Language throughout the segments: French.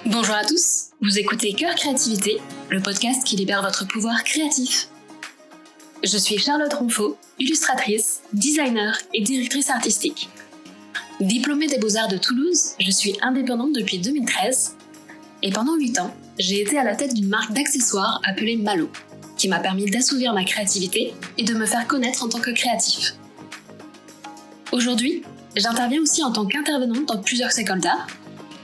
Bonjour à tous, vous écoutez Cœur Créativité, le podcast qui libère votre pouvoir créatif. Je suis Charlotte Ronfaux, illustratrice, designer et directrice artistique. Diplômée des Beaux-Arts de Toulouse, je suis indépendante depuis 2013 et pendant 8 ans, j'ai été à la tête d'une marque d'accessoires appelée Malo, qui m'a permis d'assouvir ma créativité et de me faire connaître en tant que créatif. Aujourd'hui, j'interviens aussi en tant qu'intervenante dans plusieurs écoles d'art.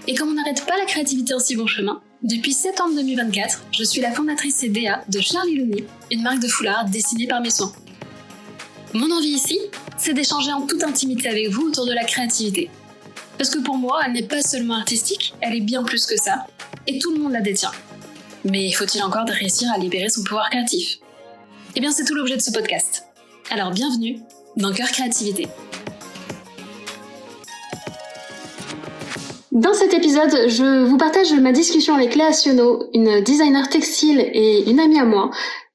Et comme on n'arrête pas la créativité en si bon chemin, depuis septembre 2024, je suis la fondatrice et DA de Charlie Looney, une marque de foulard dessinée par mes soins. Mon envie ici, c'est d'échanger en toute intimité avec vous autour de la créativité. Parce que pour moi, elle n'est pas seulement artistique, elle est bien plus que ça, et tout le monde la détient. Mais faut-il encore réussir à libérer son pouvoir créatif ? Eh bien, c'est tout l'objet de ce podcast. Alors bienvenue dans Cœur Créativité. Dans cet épisode, je vous partage ma discussion avec Léa Sionneau, une designer textile et une amie à moi,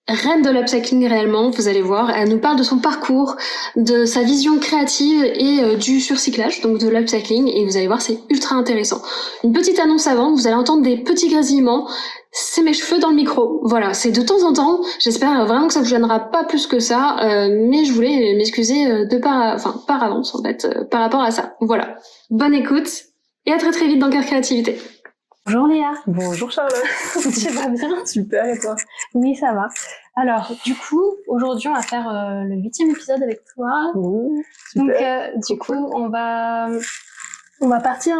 reine de l'upcycling réellement, vous allez voir. Elle nous parle de son parcours, de sa vision créative et du surcyclage, donc de l'upcycling, et vous allez voir, c'est ultra intéressant. Une petite annonce avant, vous allez entendre des petits grésillements, c'est mes cheveux dans le micro. Voilà, c'est de temps en temps, j'espère vraiment que ça vous gênera pas plus que ça, mais je voulais m'excuser par avance en fait, par rapport à ça. Voilà, bonne écoute. Et à très très vite dans Cœur Créativité. Bonjour Léa. Bonjour Charlotte. Tu vas bien ? Super, et toi ? Oui, ça va. Alors, du coup, aujourd'hui, on va faire le 8e épisode avec toi. Oui, super. Donc, du coup, on va partir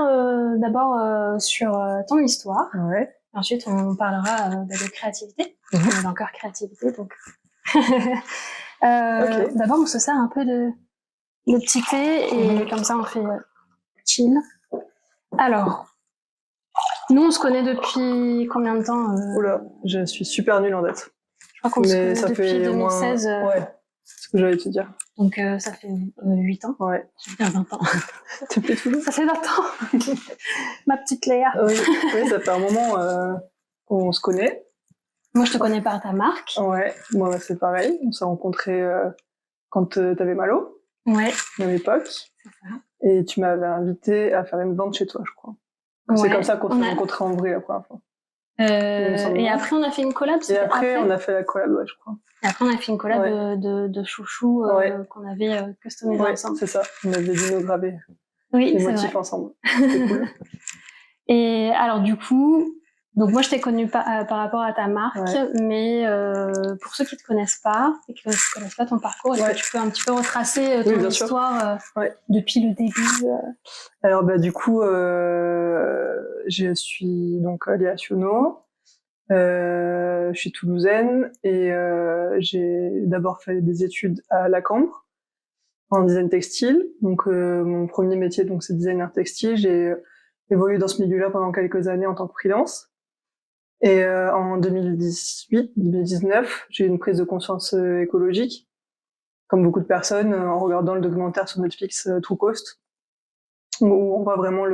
d'abord sur ton histoire. Ouais. Ensuite, on parlera de créativité, dans Cœur Créativité. Donc, Okay. D'abord, on se sert un peu de petit thé et comme ça, on fait chill. Alors, nous, on se connaît depuis combien de temps Oula, je suis super nulle en date. Je crois qu'on se connaît ça depuis fait 2016. Ouais, c'est ce que j'allais te dire. Donc, ça fait 8 ans. Ouais. Ça fait 20 ans. Depuis Toulouse ? Ça fait 20 ans. Ma petite Léa. Oui, ça fait un moment qu'on se connaît. Moi, je te connais par ta marque. Ouais, moi, c'est pareil. On s'est rencontrés quand t'avais Malo. Ouais. À l'époque. C'est ça. Et tu m'avais invité à faire une vente chez toi, je crois. Ouais. C'est comme ça qu'on s'est rencontrés en vrai la première fois. Et après, on a fait une collab. Et après, on a fait la collab, ouais, je crois. Et après, on a fait une collab de chouchou qu'on avait customisé ensemble. C'est ça. On avait dino-gravé les motifs ensemble. C'était cool. Et alors, du coup, donc moi, je t'ai connue par rapport à ta marque, mais pour ceux qui te connaissent pas et qui ne connaissent pas ton parcours, est-ce que tu peux un petit peu retracer ton histoire depuis le début Alors, du coup, je suis donc Léa Sionneau. Je suis toulousaine et j'ai d'abord fait des études à la Cambre en design textile. Donc, mon premier métier, donc, c'est designer textile. J'ai évolué dans ce milieu-là pendant quelques années en tant que freelance. Et en 2018-2019, j'ai eu une prise de conscience écologique, comme beaucoup de personnes, en regardant le documentaire sur Netflix True Cost, où on voit vraiment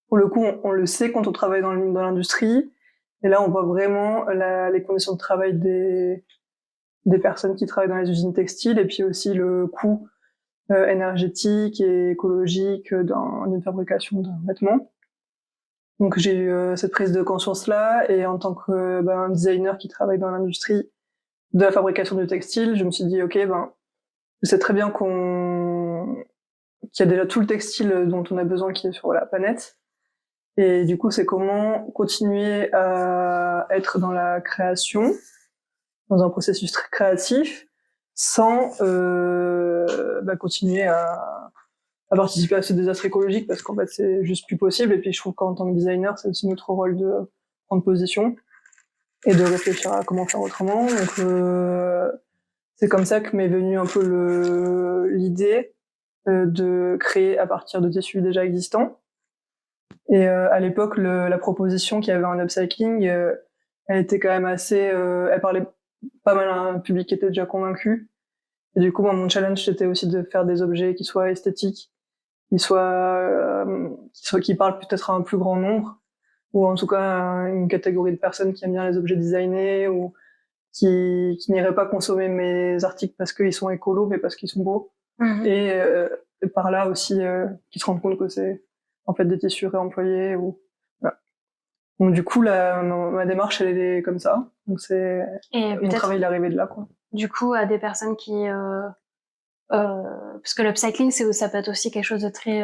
pour le coup, on le sait quand on travaille dans l'industrie, et là on voit vraiment les conditions de travail des personnes qui travaillent dans les usines textiles, et puis aussi le coût énergétique et écologique d'une fabrication d'un vêtement. Donc j'ai eu cette prise de conscience-là, et en tant que un designer qui travaille dans l'industrie de la fabrication du textile, je me suis dit ok, je sais très bien qu'il y a déjà tout le textile dont on a besoin qui est sur la planète, et du coup c'est comment continuer à être dans la création, dans un processus très créatif, sans continuer à participer à ce désastre écologique, parce qu'en fait c'est juste plus possible. Et puis je trouve qu'en tant que designer, c'est aussi notre rôle de prendre position et de réfléchir à comment faire autrement. Donc c'est comme ça que m'est venue un peu l'idée de créer à partir de tissus déjà existants. Et à l'époque, la proposition qu'il y avait en upcycling, elle était quand même assez, elle parlait pas mal à un public qui était déjà convaincu. Et du coup, moi, mon challenge, c'était aussi de faire des objets qui soient esthétiques, qui parlent peut-être à un plus grand nombre, ou en tout cas une catégorie de personnes qui aiment bien les objets designés, ou qui n'iraient pas consommer mes articles parce qu'ils sont écolos, mais parce qu'ils sont beaux. Et par là aussi, qui se rendent compte que c'est en fait des tissus réemployés. Voilà. Donc du coup, ma démarche, elle est comme ça. Donc Et mon travail, il est arrivé de là, quoi. Du coup, à des personnes qui... parce que l'upcycling, ça peut être aussi quelque chose de très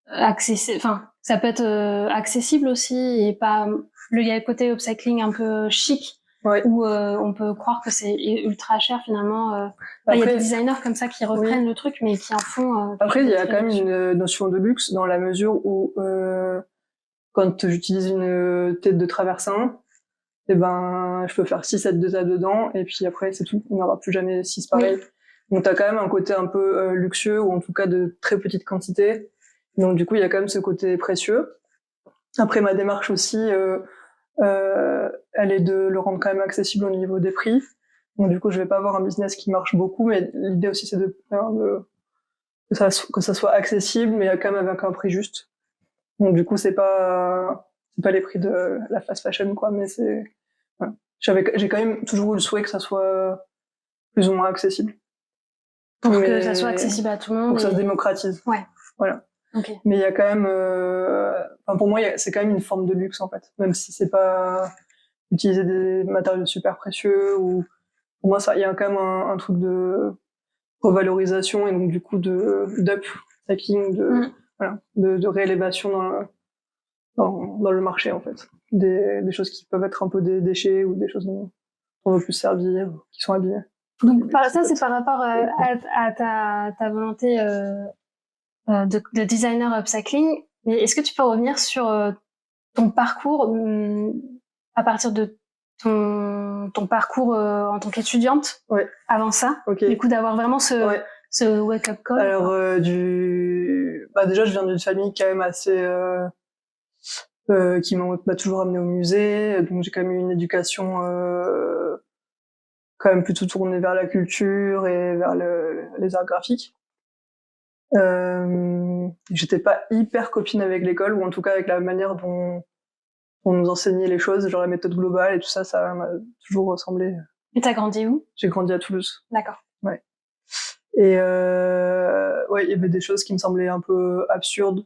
accessible. Enfin, ça peut être accessible aussi et pas... Il y a le côté upcycling un peu chic, ouais. où on peut croire que c'est ultra cher finalement. Il y a des designers comme ça qui reprennent le truc, mais qui en font... Après, il y a quand même une notion de luxe dans la mesure où quand j'utilise une tête de traversin, eh ben, je peux faire 6 sets de ça dedans, et puis après, c'est tout. On n'aura plus jamais 6 pareils. Oui. Donc, t'as quand même un côté un peu luxueux, ou en tout cas de très petite quantité. Donc, du coup, il y a quand même ce côté précieux. Après, ma démarche aussi, elle est de le rendre quand même accessible au niveau des prix. Donc, du coup, je vais pas avoir un business qui marche beaucoup, mais l'idée aussi, c'est que ça soit accessible, mais quand même avec un prix juste. Donc, du coup, c'est pas les prix de la fast fashion, quoi, mais voilà. J'ai quand même toujours eu le souhait que ça soit plus ou moins accessible. Pour que ça soit accessible à tout le monde. Pour que ça se démocratise. Ouais. Voilà. Okay. Mais il y a quand même, pour moi, c'est quand même une forme de luxe, en fait. Même si c'est pas utiliser des matériaux super précieux ou, pour moi, il y a quand même un truc de revalorisation et donc, du coup, d'upcycling, voilà, de réélévation dans le marché, en fait. Des choses qui peuvent être un peu des déchets ou des choses dont on veut plus servir, qui sont abîmées. Donc, ça, c'est par rapport à ta volonté de designer upcycling. Mais est-ce que tu peux revenir sur ton parcours à partir de ton parcours en tant qu'étudiante avant ça? Okay. Du coup, d'avoir vraiment ce wake-up call. Alors, déjà, je viens d'une famille quand même assez... qui m'a toujours amené au musée, donc j'ai quand même eu une éducation quand même plutôt tournée vers la culture et vers les arts graphiques. J'étais pas hyper copine avec l'école, ou en tout cas avec la manière dont on nous enseignait les choses, genre la méthode globale et tout ça, ça m'a toujours ressemblé. Et t'as grandi où? J'ai grandi à Toulouse. D'accord. Ouais. Et il y avait des choses qui me semblaient un peu absurdes,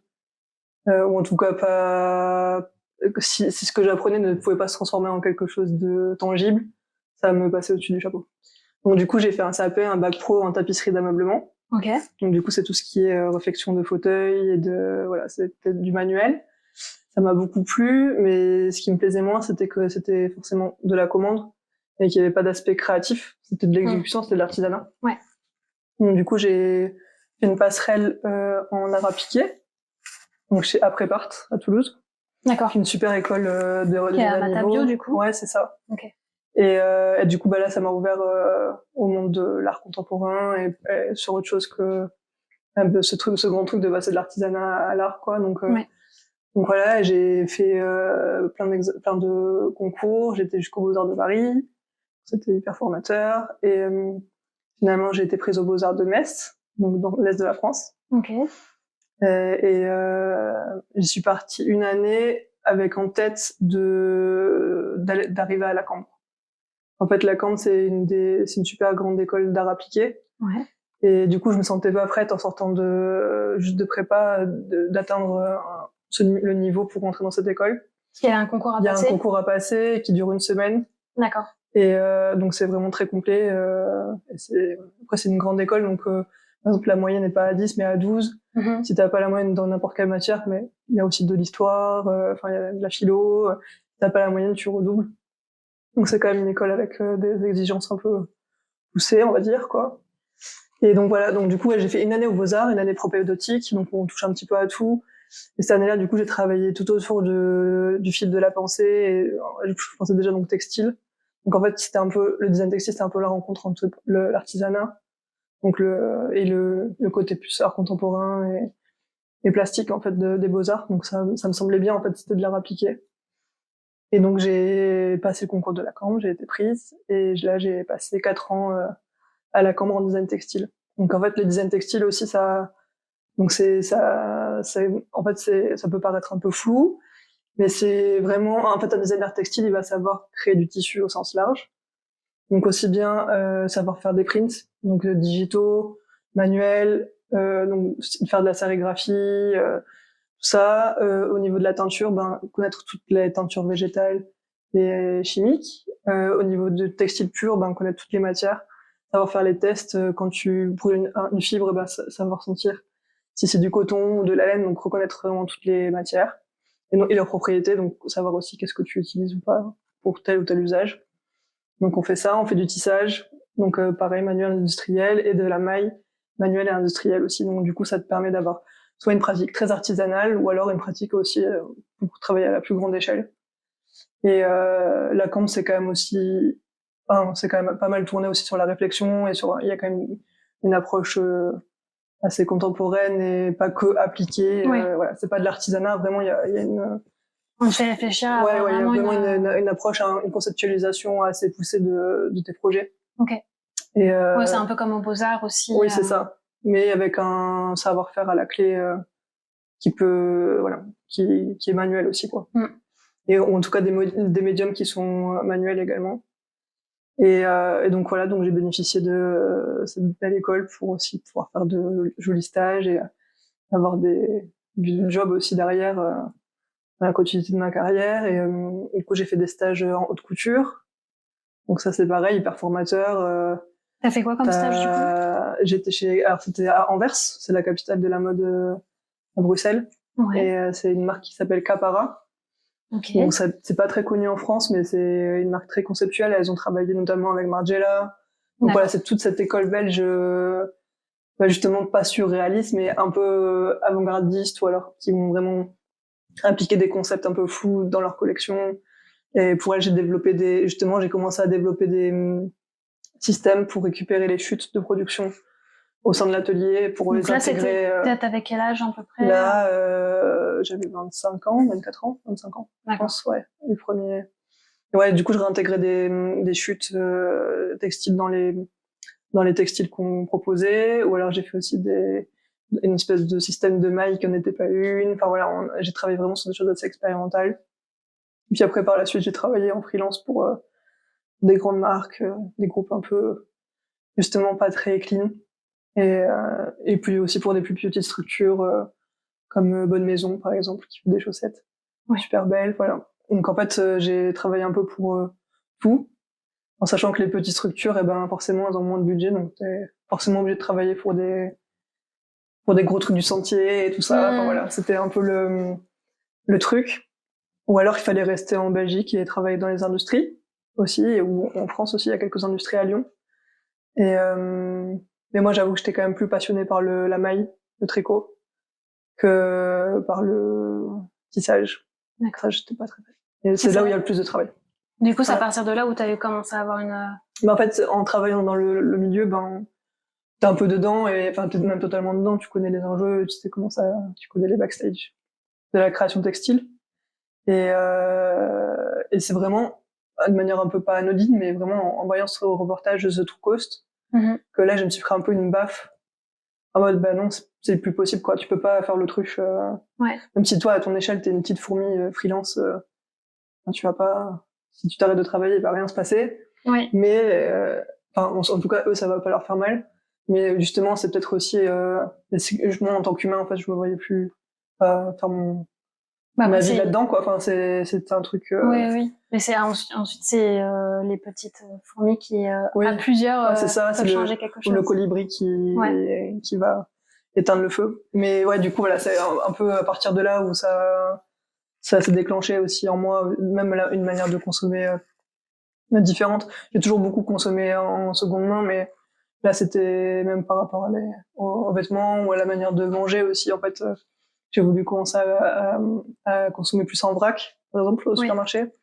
ou en tout cas pas... Si ce que j'apprenais ne pouvait pas se transformer en quelque chose de tangible, ça me passait au-dessus du chapeau. Donc du coup, j'ai fait un CAP, un bac pro en tapisserie d'ameublement. Ok. Donc du coup, c'est tout ce qui est réfection de fauteuils et c'était du manuel. Ça m'a beaucoup plu, mais ce qui me plaisait moins, c'était que c'était forcément de la commande et qu'il n'y avait pas d'aspect créatif. C'était de l'exécution, c'était de l'artisanat. Ouais. Donc du coup, j'ai fait une passerelle en art appliqué, donc chez Aprépart à Toulouse. D'accord. Une super école de qui est à Matabio, du coup. Ouais, c'est ça. Ok. Et du coup, là, ça m'a ouvert au monde de l'art contemporain et sur autre chose que ce grand truc de passer de l'artisanat à l'art, quoi. Donc voilà, j'ai fait plein de concours. J'étais jusqu'aux Beaux-Arts de Paris. C'était hyper formateur. Et finalement, j'ai été prise aux Beaux-Arts de Metz, donc dans l'est de la France. Ok. J'y suis partie une année avec en tête d'arriver à la Cambre. En fait, la Cambre, c'est une super grande école d'art appliqué. Ouais. Et du coup, je me sentais pas prête en sortant juste de prépa d'atteindre le niveau pour rentrer dans cette école. Il y a un concours à passer. Il y a un concours à passer qui dure une semaine. D'accord. Et donc c'est vraiment très complet. Après, c'est une grande école, donc par exemple la moyenne n'est pas à 10 mais à 12. Mm-hmm. Si t'as pas la moyenne dans n'importe quelle matière, mais il y a aussi de l'histoire, il y a de la philo. Si t'as pas la moyenne, tu redoubles. Donc c'est quand même une école avec des exigences un peu poussées, on va dire, quoi. Et donc voilà, donc du coup j'ai fait une année aux Beaux-Arts, une année propédeutique, donc on touche un petit peu à tout. Et cette année-là, du coup, j'ai travaillé tout autour du fil de la pensée. Et je pensais déjà donc textile. Donc en fait, c'était un peu le design textile, c'était un peu la rencontre entre l'artisanat, donc le côté plus art contemporain et plastique en fait des Beaux-Arts. Donc ça me semblait bien en fait, c'était de l'art appliqué. Et donc j'ai passé le concours de la Cambre, j'ai été prise et là j'ai passé 4 ans à la Cambre en design textile. Donc en fait, le design textile aussi ça en fait ça peut paraître un peu flou, mais c'est vraiment en fait un designer textile, il va savoir créer du tissu au sens large. Donc aussi bien savoir faire des prints, donc digitaux, manuels, donc faire de la sérigraphie, ça. Au niveau de la teinture, connaître toutes les teintures végétales et chimiques. Au niveau de textile pur, connaître toutes les matières, savoir faire les tests. Quand tu brûles une fibre, savoir sentir si c'est du coton ou de la laine, donc reconnaître vraiment toutes les matières et leurs propriétés, donc savoir aussi qu'est-ce que tu utilises ou pas pour tel ou tel usage. Donc on fait ça, on fait du tissage, donc pareil, manuel industriel, et de la maille manuelle et industrielle aussi. Donc du coup, ça te permet d'avoir soit une pratique très artisanale ou alors une pratique aussi pour travailler à la plus grande échelle. Et la camp, c'est quand même aussi, c'est quand même pas mal tourné aussi sur la réflexion et il y a quand même une approche assez contemporaine et pas que appliquée. Oui. Voilà, c'est pas de l'artisanat, vraiment il y a une. On te fait réfléchir à il y a vraiment une approche, une conceptualisation assez poussée de tes projets. Ok. Et c'est un peu comme aux Beaux-Arts aussi. Oui, c'est ça. Mais avec un savoir-faire à la clé qui est manuel aussi, quoi. Et en tout cas des médiums qui sont manuels également. Et donc voilà, donc j'ai bénéficié de cette belle école pour aussi pouvoir faire de jolis stages et avoir du job aussi derrière dans la continuité de ma carrière. Et du coup, j'ai fait des stages en haute couture. Donc ça, c'est pareil, hyper formateur. T'as fait quoi comme stage du coup? Alors c'était à Anvers, c'est la capitale de la mode à Bruxelles. Ouais. Et c'est une marque qui s'appelle Capara. Okay. Donc c'est pas très connu en France, mais c'est une marque très conceptuelle. Elles ont travaillé notamment avec Margiela. Donc voilà, c'est toute cette école belge, justement pas surréaliste, mais un peu avant-gardiste, ou alors qui vont vraiment impliquer des concepts un peu flous dans leur collection. Et pour elles, j'ai commencé à développer des systèmes pour récupérer les chutes de production au sein de l'atelier, pour les intégrer. Peut-être avec quel âge à peu près? Là, j'avais 25 ans, 24 ans, 25 ans. Je pense, ouais, les premiers. Ouais, du coup, je réintégrais des chutes textiles dans les textiles qu'on proposait, ou alors j'ai fait aussi une espèce de système de maille qui n'en était pas une. Enfin voilà, j'ai travaillé vraiment sur des choses assez expérimentales. Puis après, par la suite, j'ai travaillé en freelance pour des grandes marques, des groupes un peu, justement, pas très clean. Et puis aussi pour des plus petites structures, comme Bonne Maison, par exemple, qui fait des chaussettes. Ouais. Super belles, voilà. Donc en fait, j'ai travaillé un peu pour tout, en sachant que les petites structures, forcément, elles ont moins de budget, donc t'es forcément obligé de travailler pour des gros trucs du sentier et tout ça. Enfin voilà, c'était un peu le truc. Ou alors il fallait rester en Belgique et travailler dans les industries aussi, ou en France aussi, il y a quelques industries à Lyon. Mais moi, j'avoue que j'étais quand même plus passionnée par la maille, le tricot, que par le tissage. D'accord. Ça, j'étais pas très fan. Et c'est là où il y a le plus de travail. Du coup, c'est à partir de là où tu avais commencé à avoir une... En fait, en travaillant dans le milieu, t'es un peu dedans, et enfin, t'es même totalement dedans, tu connais les enjeux, tu sais tu connais les backstage de la création textile. Et c'est vraiment, de manière un peu pas anodine, mais vraiment en voyant ce reportage de The True Cost, que là, je me suis pris un peu une baffe. En mode, non, c'est plus possible, quoi. Tu peux pas faire l'autruche. Ouais. Même si toi, à ton échelle, t'es une petite fourmi freelance, tu vas pas, si tu t'arrêtes de travailler, il va rien se passer. Ouais. Mais, en tout cas, eux, ça va pas leur faire mal. Mais justement, c'est peut-être aussi, moi, en tant qu'humain, en fait, je me voyais plus faire ma vie là-dedans, quoi. Enfin, c'est un truc. Oui. Mais ensuite, c'est les petites fourmis qui, à plusieurs, c'est ça, peuvent changer quelque chose. Le colibri qui va éteindre le feu. Mais ouais, du coup, voilà, c'est un peu à partir de là où ça s'est déclenché aussi en moi, même là, une manière de consommer différente. J'ai toujours beaucoup consommé en seconde main, mais là, c'était même par rapport aux vêtements ou à la manière de manger aussi. En fait, j'ai voulu commencer à consommer plus en vrac, par exemple, au supermarché,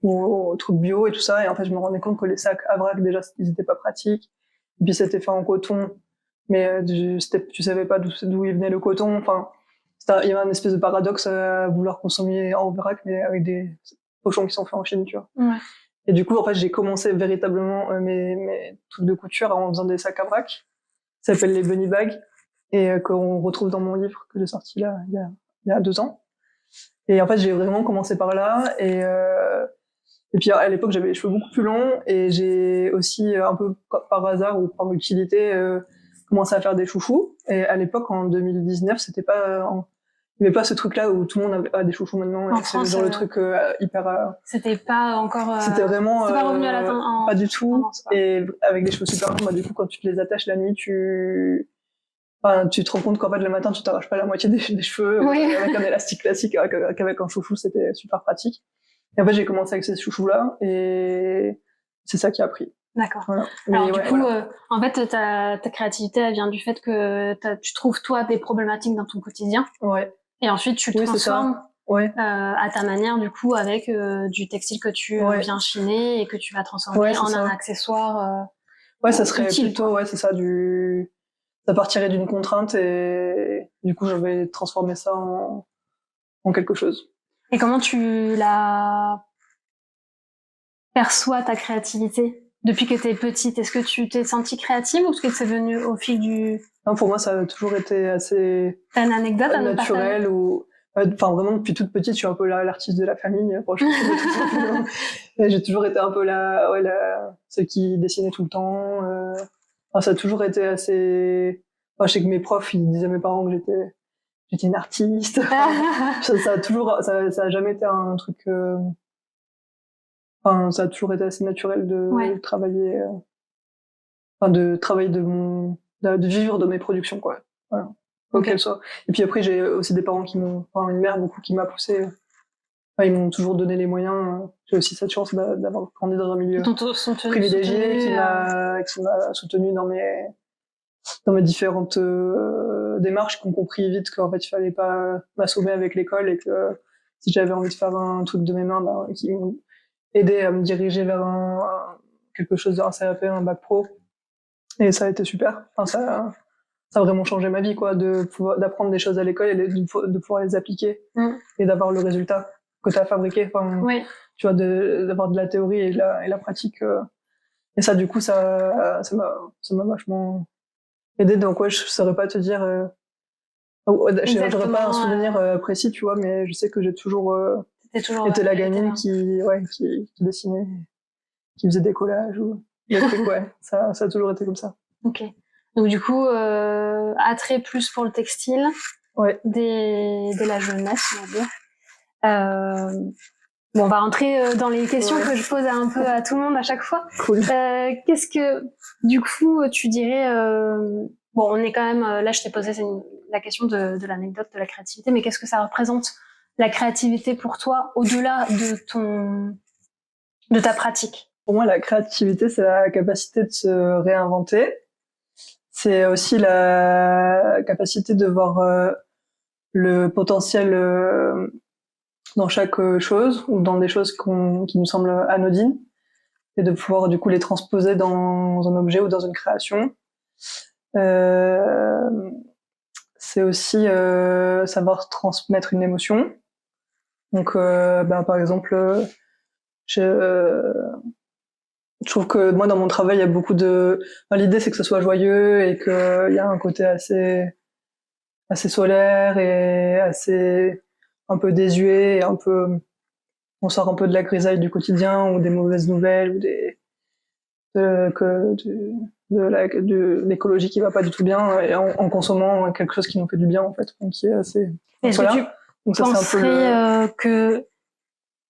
ou aux trucs bio et tout ça. Et en fait, je me rendais compte que les sacs à vrac, déjà, ils étaient pas pratiques. Et puis, c'était fait en coton, mais tu savais pas d'où il venait le coton. Enfin, il y avait un espèce de paradoxe à vouloir consommer en vrac, mais avec des pochons qui sont faits en Chine, tu vois. Ouais. Et du coup, en fait, j'ai commencé véritablement mes trucs de couture en faisant des sacs à vrac. Ça s'appelle les bunny bags, et qu'on retrouve dans mon livre que j'ai sorti là il y a 2 ans. Et en fait, j'ai vraiment commencé par là, et puis à l'époque, j'avais les cheveux beaucoup plus longs, et j'ai aussi un peu par hasard ou par utilité commencé à faire des chouchous. Et à l'époque, en 2019, il il n'y avait pas ce truc-là où tout le monde a des chouchous maintenant. En c'est France, genre le truc hyper... c'était pas encore... c'était vraiment... c'était pas revenu à la pas du tout. tendance, quoi. Et avec des cheveux super longs, bah, du coup, quand tu te les attaches la nuit, Enfin, tu te rends compte qu'en fait, le matin, tu t'arraches pas la moitié des cheveux. Oui. Avec un élastique classique, qu'avec un chouchou, c'était super pratique. Et en fait, j'ai commencé avec ces chouchous-là, et c'est ça qui a pris. D'accord. Voilà. Alors Mais du ouais, coup, voilà. en fait, ta créativité, elle vient du fait que tu trouves toi des problématiques dans ton quotidien, Ouais. et ensuite tu Oui, c'est transformes ça. Ouais. à ta manière, du coup, avec du textile que tu Ouais. viens chiner et que tu vas transformer Ouais, c'est en un ça. accessoire Ouais, ça serait utile, plutôt, quoi. ouais, c'est ça, ça partirait d'une contrainte et du coup, je vais transformer ça en quelque chose. Et comment tu la perçois, ta créativité, depuis que t'es petite? Est-ce que tu t'es sentie créative ou est-ce que c'est venu au fil du... Non, pour moi, ça a toujours été assez T'as une anecdote à nous partager? naturel ou, enfin, vraiment, depuis toute petite, je suis un peu l'artiste de la famille, franchement. Et j'ai toujours été un peu celle qui dessinait tout le temps, enfin, ça a toujours été assez, enfin, je sais que mes profs, ils disaient à mes parents que j'étais une artiste. Ça a jamais été un truc, enfin, ça a toujours été assez naturel de travailler, de vivre de mes productions, quoi. Voilà. Quoi qu'elles soient. Et puis après, j'ai aussi des parents une mère beaucoup qui m'a poussé. Enfin, ils m'ont toujours donné les moyens. J'ai aussi cette chance d'avoir grandi dans un milieu privilégié qui m'a soutenu dans mes différentes démarches, qui ont compris vite qu'en fait, il fallait pas m'assommer avec l'école et que si j'avais envie de faire un truc de mes mains, qui m'ont aidé à me diriger vers quelque chose d'un CAP, un bac pro. Et ça a été super. Enfin, ça a vraiment changé ma vie, quoi, d'apprendre des choses à l'école et de pouvoir les appliquer et d'avoir le résultat que tu as fabriqué. Enfin, tu vois, d'avoir de la théorie et la pratique. Et ça, du coup, ça m'a vachement aidé. Donc, ouais, je saurais pas te dire, j'aurais pas un souvenir précis, tu vois, mais je sais que j'ai toujours été la gamine qui dessinait, qui faisait des collages ou des trucs, ouais. Ça a toujours été comme ça. Ok. Donc du coup, attrait plus pour le textile, dès la jeunesse, on va dire. Bon, on va rentrer dans les questions que je pose un peu à tout le monde à chaque fois. Cool. Qu'est-ce que, du coup, tu dirais... bon, on est quand même... là, je t'ai posé la question de l'anecdote de la créativité, mais qu'est-ce que ça représente, la créativité pour toi, au-delà de ta pratique? Pour moi, la créativité, c'est la capacité de se réinventer. C'est aussi la capacité de voir le potentiel dans chaque chose ou dans des choses qui nous semblent anodines et de pouvoir du coup les transposer dans un objet ou dans une création. C'est aussi savoir transmettre une émotion. Donc, par exemple, je trouve que moi dans mon travail il y a beaucoup l'idée c'est que ce soit joyeux et que il y a un côté assez solaire et assez un peu désuet et on sort un peu de la grisaille du quotidien ou des mauvaises nouvelles ou de l'écologie qui va pas du tout bien et en consommant quelque chose qui nous fait du bien en fait, donc qui est assez solaire. Donc ça c'est un peu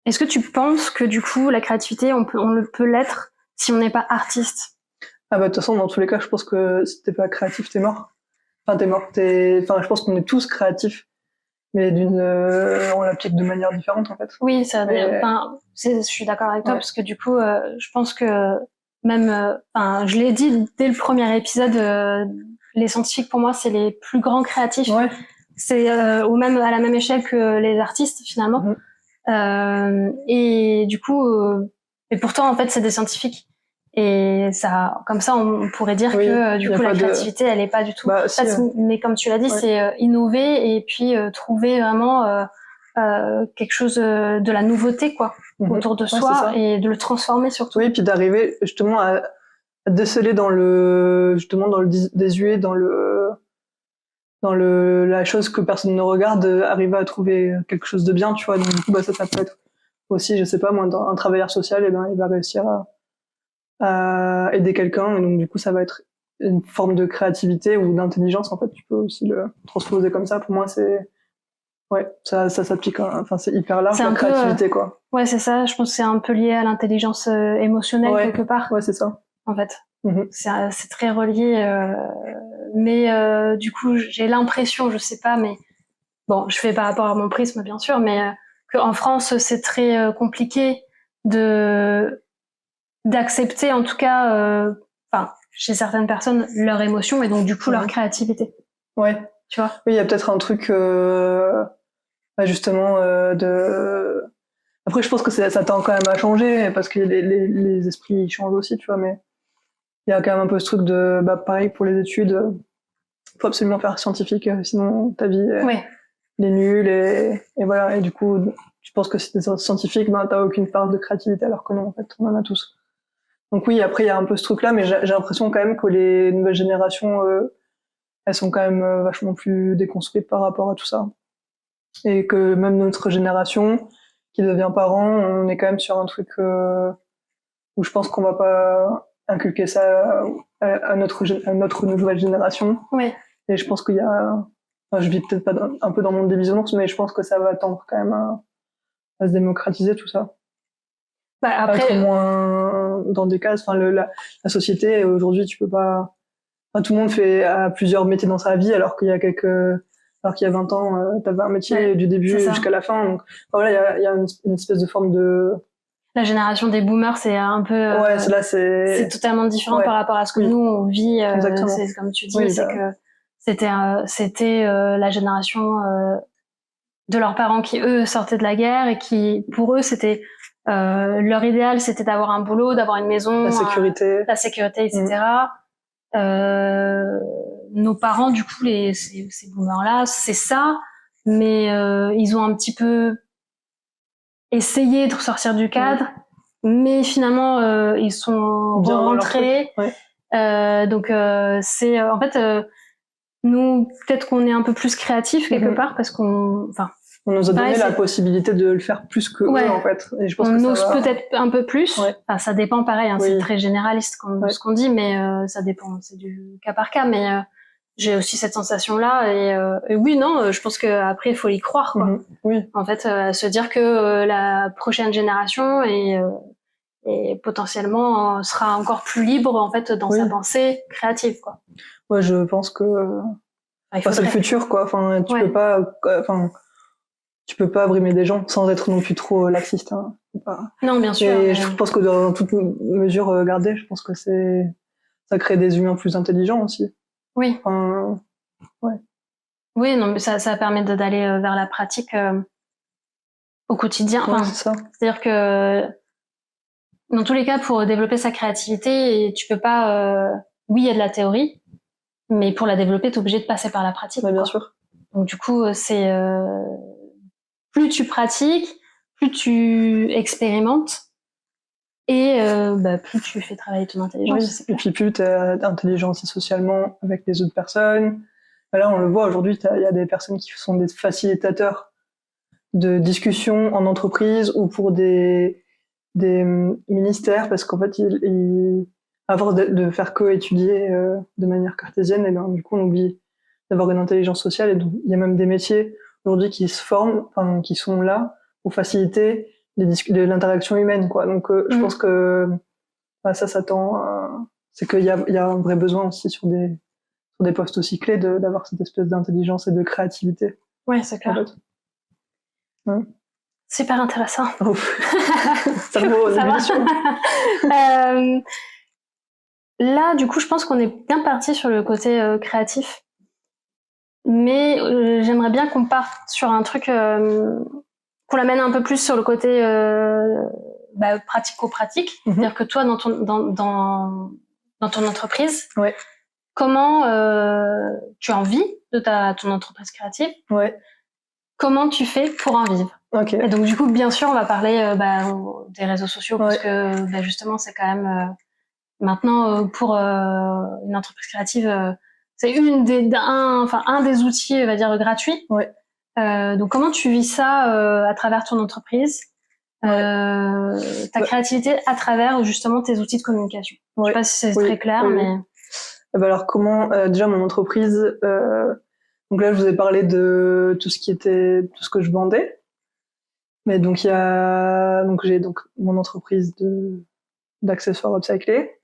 est-ce que tu penses que du coup la créativité on peut l'être si on n'est pas artiste? Ah bah de toute façon dans tous les cas je pense que si t'es pas créatif t'es mort. Enfin je pense qu'on est tous créatifs mais on l'applique de manière différente en fait. Oui, je suis d'accord avec toi parce que du coup je pense que même je l'ai dit dès le premier épisode, les scientifiques pour moi c'est les plus grands créatifs. C'est ou même à la même échelle que les artistes finalement. Et du coup et pourtant en fait c'est des scientifiques et ça comme ça on pourrait dire que du coup la créativité elle est pas du tout mais comme tu l'as dit c'est innover et puis trouver vraiment quelque chose de la nouveauté quoi autour de soi et de le transformer surtout. Oui, puis d'arriver justement à déceler dans le désuet, dans la chose que personne ne regarde, arriver à trouver quelque chose de bien, tu vois. Donc du coup ça peut être aussi, je sais pas moi, un travailleur social, il va réussir à aider quelqu'un et donc du coup ça va être une forme de créativité ou d'intelligence en fait. Tu peux aussi le transposer comme ça. Pour moi Ouais, ça s'applique, hein. Enfin, c'est hyper large, C'est la un peu, créativité, quoi. Ouais, c'est ça. Je pense que c'est un peu lié à l'intelligence émotionnelle Ouais. quelque part, Ouais, c'est ça. en fait. Mhm. C'est très relié. Mais du coup, j'ai l'impression, je sais pas, mais bon, je fais par rapport à mon prisme, bien sûr, mais qu'en France, c'est très compliqué de d'accepter, en tout cas, enfin, chez certaines personnes, leur émotion et donc du coup leur créativité. Ouais. Tu vois. Oui, il y a peut-être un truc justement de. Après, je pense que ça tend quand même à changer parce que les esprits ils changent aussi, tu vois. Mais il y a quand même un peu ce truc de, pareil pour les études, faut absolument faire scientifique, sinon ta vie Ouais. elle est nulle et voilà. Et du coup, tu penses que si t'es scientifique, t'as aucune part de créativité, alors que non, en fait, on en a tous. Donc oui, après il y a un peu ce truc-là, mais j'ai l'impression quand même que les nouvelles générations, elles sont quand même vachement plus déconstruites par rapport à tout ça. Et que même notre génération, qui devient parent, on est quand même sur un truc où je pense qu'on va pas inculquer ça à notre nouvelle génération. Ouais. Et je pense qu'il y a, enfin, je vis peut-être pas un peu dans le monde des bisounours, mais je pense que ça va tendre quand même à se démocratiser tout ça. Après, être moins dans des cases. Enfin, la société aujourd'hui, tu peux pas. Enfin, tout le monde a plusieurs métiers dans sa vie, alors qu'il y a 20 ans, t'avais un métier du début jusqu'à la fin. Donc, voilà, il y a une espèce de forme de. La génération des boomers, c'est un peu. Ouais, c'est totalement différent par rapport à ce que nous on vit. C'est comme tu dis, oui, c'est que c'était la génération de leurs parents qui eux sortaient de la guerre et qui pour eux c'était leur idéal, c'était d'avoir un boulot, d'avoir une maison, la sécurité, etc. Nos parents, du coup, ces boomers-là, c'est ça, mais ils ont un petit peu essayé de sortir du cadre, mais finalement, ils sont rentrés. Donc, c'est en fait, nous, peut-être qu'on est un peu plus créatifs quelque part parce qu'on, enfin, on nous a donné la possibilité de le faire plus que eux, en fait. Et je pense on que ose peut-être un peu plus. Enfin, ça dépend, pareil, hein, c'est très généraliste comme ce qu'on dit, mais ça dépend, c'est du cas par cas. Mais j'ai aussi cette sensation-là. Et oui, non, je pense qu'après, il faut y croire, quoi. Oui. En fait, se dire que la prochaine génération et potentiellement sera encore plus libre, en fait, dans sa pensée créative, quoi. Ouais, je pense que c'est le futur, quoi. Enfin, tu peux pas, tu peux pas brimer des gens sans être non plus trop laxiste. Hein. Non, bien sûr. Et je pense que dans toute mesure gardée, je pense que ça crée des humains plus intelligents aussi. Oui. Enfin, ouais. Oui, non, mais ça permet d'aller vers la pratique au quotidien. Enfin, c'est ça. C'est-à-dire que dans tous les cas, pour développer sa créativité, tu peux pas. Oui, il y a de la théorie, mais pour la développer, t'es obligé de passer par la pratique. Bien sûr. Donc du coup, c'est plus tu pratiques, plus tu expérimentes, et plus tu fais travailler ton intelligence. Et puis plus t'es intelligent aussi socialement avec les autres personnes. Là, on le voit aujourd'hui, il y a des personnes qui sont des facilitateurs de discussions en entreprise ou pour des ministères, parce qu'en fait, à force de faire étudier de manière cartésienne, et ben, du coup, on oublie d'avoir une intelligence sociale. Et donc, il y a même des métiers aujourd'hui qui se forment, enfin, qui sont là pour faciliter l'interaction humaine, quoi. Donc, je pense que ça tend. C'est qu'il y a un vrai besoin aussi sur des postes aussi clés d'avoir cette espèce d'intelligence et de créativité. Ouais, c'est clair. En fait. Super intéressant. Ça va. Là, du coup, je pense qu'on est bien parti sur le côté créatif. Mais j'aimerais bien qu'on parte sur un truc, qu'on l'amène un peu plus sur le côté pratico-pratique. C'est-à-dire que toi, dans ton entreprise, comment tu en vis de ton entreprise créative? Comment tu fais pour en vivre? Et donc du coup, bien sûr, on va parler des réseaux sociaux parce que justement, c'est quand même maintenant pour une entreprise créative, c'est un des outils, on va dire, gratuits. Donc comment tu vis ça à travers ton entreprise, ta créativité à travers justement tes outils de communication? Je sais pas si c'est très clair, mais. Alors comment déjà mon entreprise, Donc là, je vous ai parlé de tout ce que je vendais. Mais donc j'ai donc mon entreprise d'accessoires upcyclés.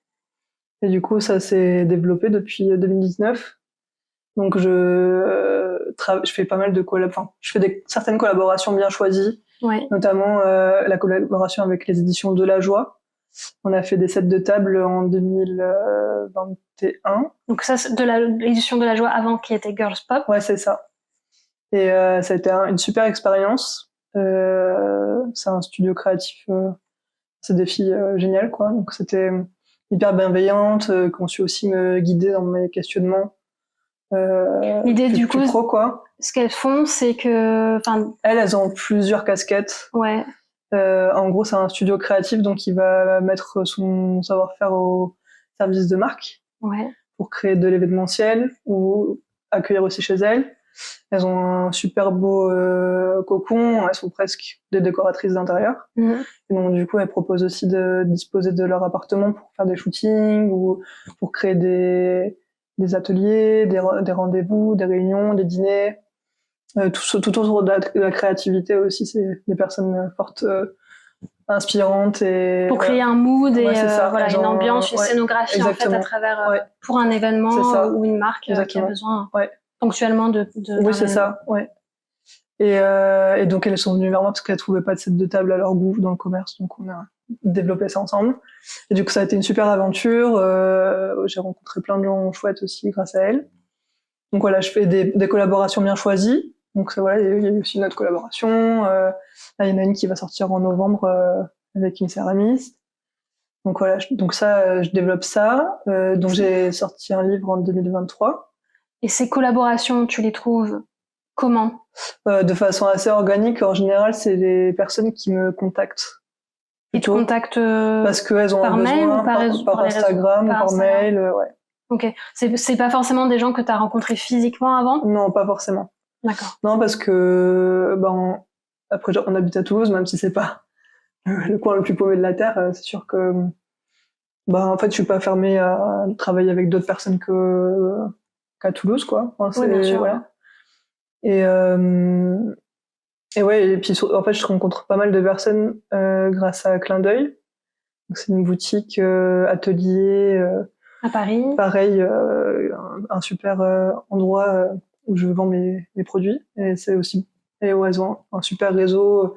Et du coup, ça s'est développé depuis 2019. Donc je fais pas mal de je fais certaines collaborations bien choisies, notamment la collaboration avec les éditions de La Joie. On a fait des sets de table en 2021. Donc ça, c'est l'édition de La Joie avant qui était Girls Pop. Ouais, c'est ça. Et ça a été une super expérience. C'est un studio créatif, c'est des filles géniales, quoi. Donc c'était hyper bienveillante, qui ont su aussi me guider dans mes questionnements. L'idée du coup, pro, quoi. Ce qu'elles font, c'est que, elles ont plusieurs casquettes. Ouais. En gros, c'est un studio créatif, donc il va mettre son savoir-faire au service de marque. Ouais. Pour créer de l'événementiel ou accueillir aussi chez elles. Elles ont un super beau cocon, elles sont presque des décoratrices d'intérieur. Mmh. Et donc du coup, elles proposent aussi de disposer de leur appartement pour faire des shootings ou pour créer des ateliers, des rendez-vous, des réunions, des dîners. Tout autour de la créativité aussi, c'est des personnes fortes, inspirantes et pour créer un mood et voilà, une ambiance, une scénographie exactement. En fait à travers pour un événement ou une marque qui a besoin ponctuellement de oui, c'est ça, ouais. Et donc elles sont venues vers moi parce qu'elles trouvaient pas de set de table à leur goût dans le commerce, donc on a développé ça ensemble. Et du coup, ça a été une super aventure. J'ai rencontré plein de gens chouettes aussi grâce à elles. Donc voilà, je fais des collaborations bien choisies. Donc voilà, il y a eu aussi notre collaboration. Là, il y en a une qui va sortir en novembre avec une céramiste. Donc voilà, je développe ça. Donc j'ai sorti un livre en 2023. Et ces collaborations, tu les trouves comment ? De façon assez organique. En général, c'est les personnes qui me contactent. Ils te contactent parce qu'elles ont par un mail besoin, ou par Instagram ou par mail, ouais. Ok. C'est pas forcément des gens que tu as rencontrés physiquement avant ? Non, pas forcément. D'accord. Non, parce que après on habite à Toulouse, même si c'est pas le coin le plus paumé de la terre, c'est sûr que en fait je suis pas fermée à travailler avec d'autres personnes qu'à Toulouse, quoi. Enfin, oui, bien sûr. Voilà. Et ouais, et puis en fait je rencontre pas mal de personnes grâce à Clin d'œil. Donc c'est une boutique atelier à Paris. Pareil, un super endroit où je vends mes produits. Et c'est aussi elles ont un super réseau.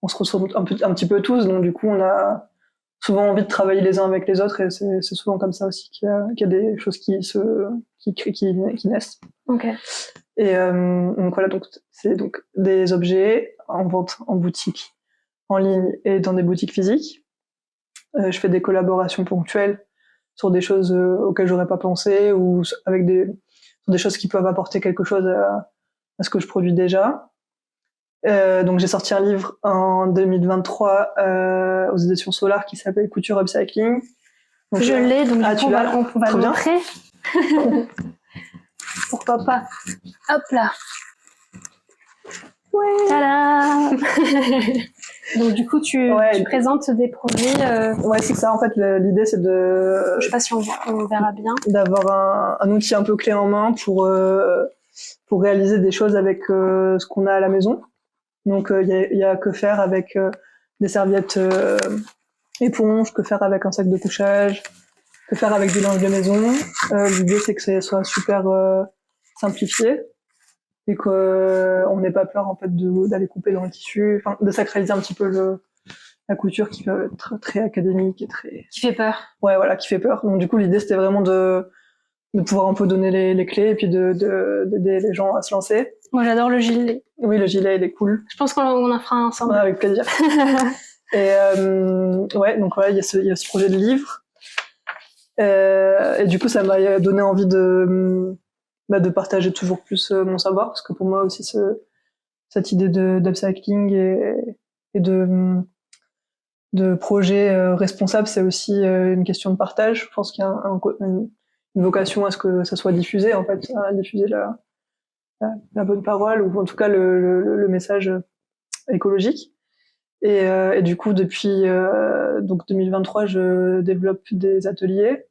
On se ressemble un petit peu tous, donc du coup on a souvent envie de travailler les uns avec les autres, et c'est souvent comme ça aussi qu'il y a des choses qui naissent. Ok. Et donc voilà, donc c'est donc des objets en vente en boutique, en ligne et dans des boutiques physiques. Je fais des collaborations ponctuelles sur des choses auxquelles j'aurais pas pensé, ou avec sur des choses qui peuvent apporter quelque chose à ce que je produis déjà. Donc j'ai sorti un livre en 2023 aux éditions Solar qui s'appelle Couture Upcycling. Donc, je l'ai, donc du coup, on va le montrer. Pourquoi pas. Hop là. Ouais. Tada. Donc du coup tu présentes des produits. Ouais, c'est ça. En fait, l'idée c'est de. Je sais pas si on verra bien. D'avoir un outil un peu clé en main pour réaliser des choses avec ce qu'on a à la maison. Donc il y a que faire avec des serviettes éponges, que faire avec un sac de couchage, que faire avec du linge de maison. L'idée c'est que ça soit super simplifié et qu'on n'ait pas peur en fait d'aller couper dans le tissu, enfin de sacraliser un petit peu la couture qui peut être très académique et très qui fait peur. Ouais, voilà, qui fait peur. Donc du coup l'idée c'était vraiment de pouvoir un peu donner les clés et puis d'aider les gens à se lancer. Moi j'adore le gilet. Oui, le gilet il est cool. Je pense qu'on en fera un ensemble. Ouais, avec plaisir. Et ouais, donc voilà, il y a ce projet de livre. Et du coup, ça m'a donné envie de partager toujours plus mon savoir, parce que pour moi aussi, cette idée d'upcycling et de projet responsable, c'est aussi une question de partage. Je pense qu'il y a une vocation à ce que ça soit diffusé, en fait, à diffuser la bonne parole, ou en tout cas le message écologique. Et du coup, depuis donc 2023, je développe des ateliers,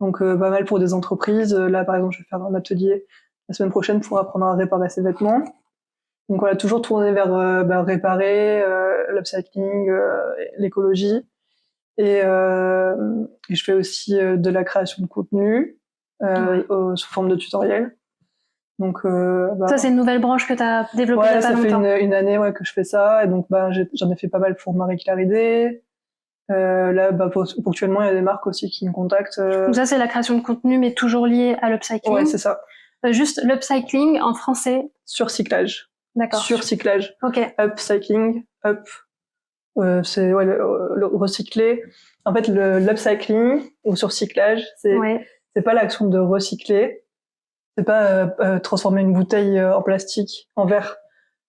donc pas mal pour des entreprises. Là, par exemple, je vais faire un atelier la semaine prochaine pour apprendre à réparer ses vêtements. Donc voilà, toujours tourné vers réparer, l'upcycling, l'écologie. Et je fais aussi de la création de contenu sous forme de tutoriel. Donc ça, c'est une nouvelle branche que tu as développée il y a pas longtemps. Ça fait une année que je fais ça. Et donc j'en ai fait pas mal pour Marie Claire Idée. Là, ponctuellement, il y a des marques aussi qui me contactent. Donc ça, c'est la création de contenu, mais toujours lié à l'upcycling. Ouais, c'est ça. Juste l'upcycling en français. Surcyclage. D'accord. Surcyclage. Ok. Upcycling. C'est le recycler. En fait, l'upcycling ou surcyclage, c'est pas l'action de recycler. C'est pas transformer une bouteille en plastique, en verre,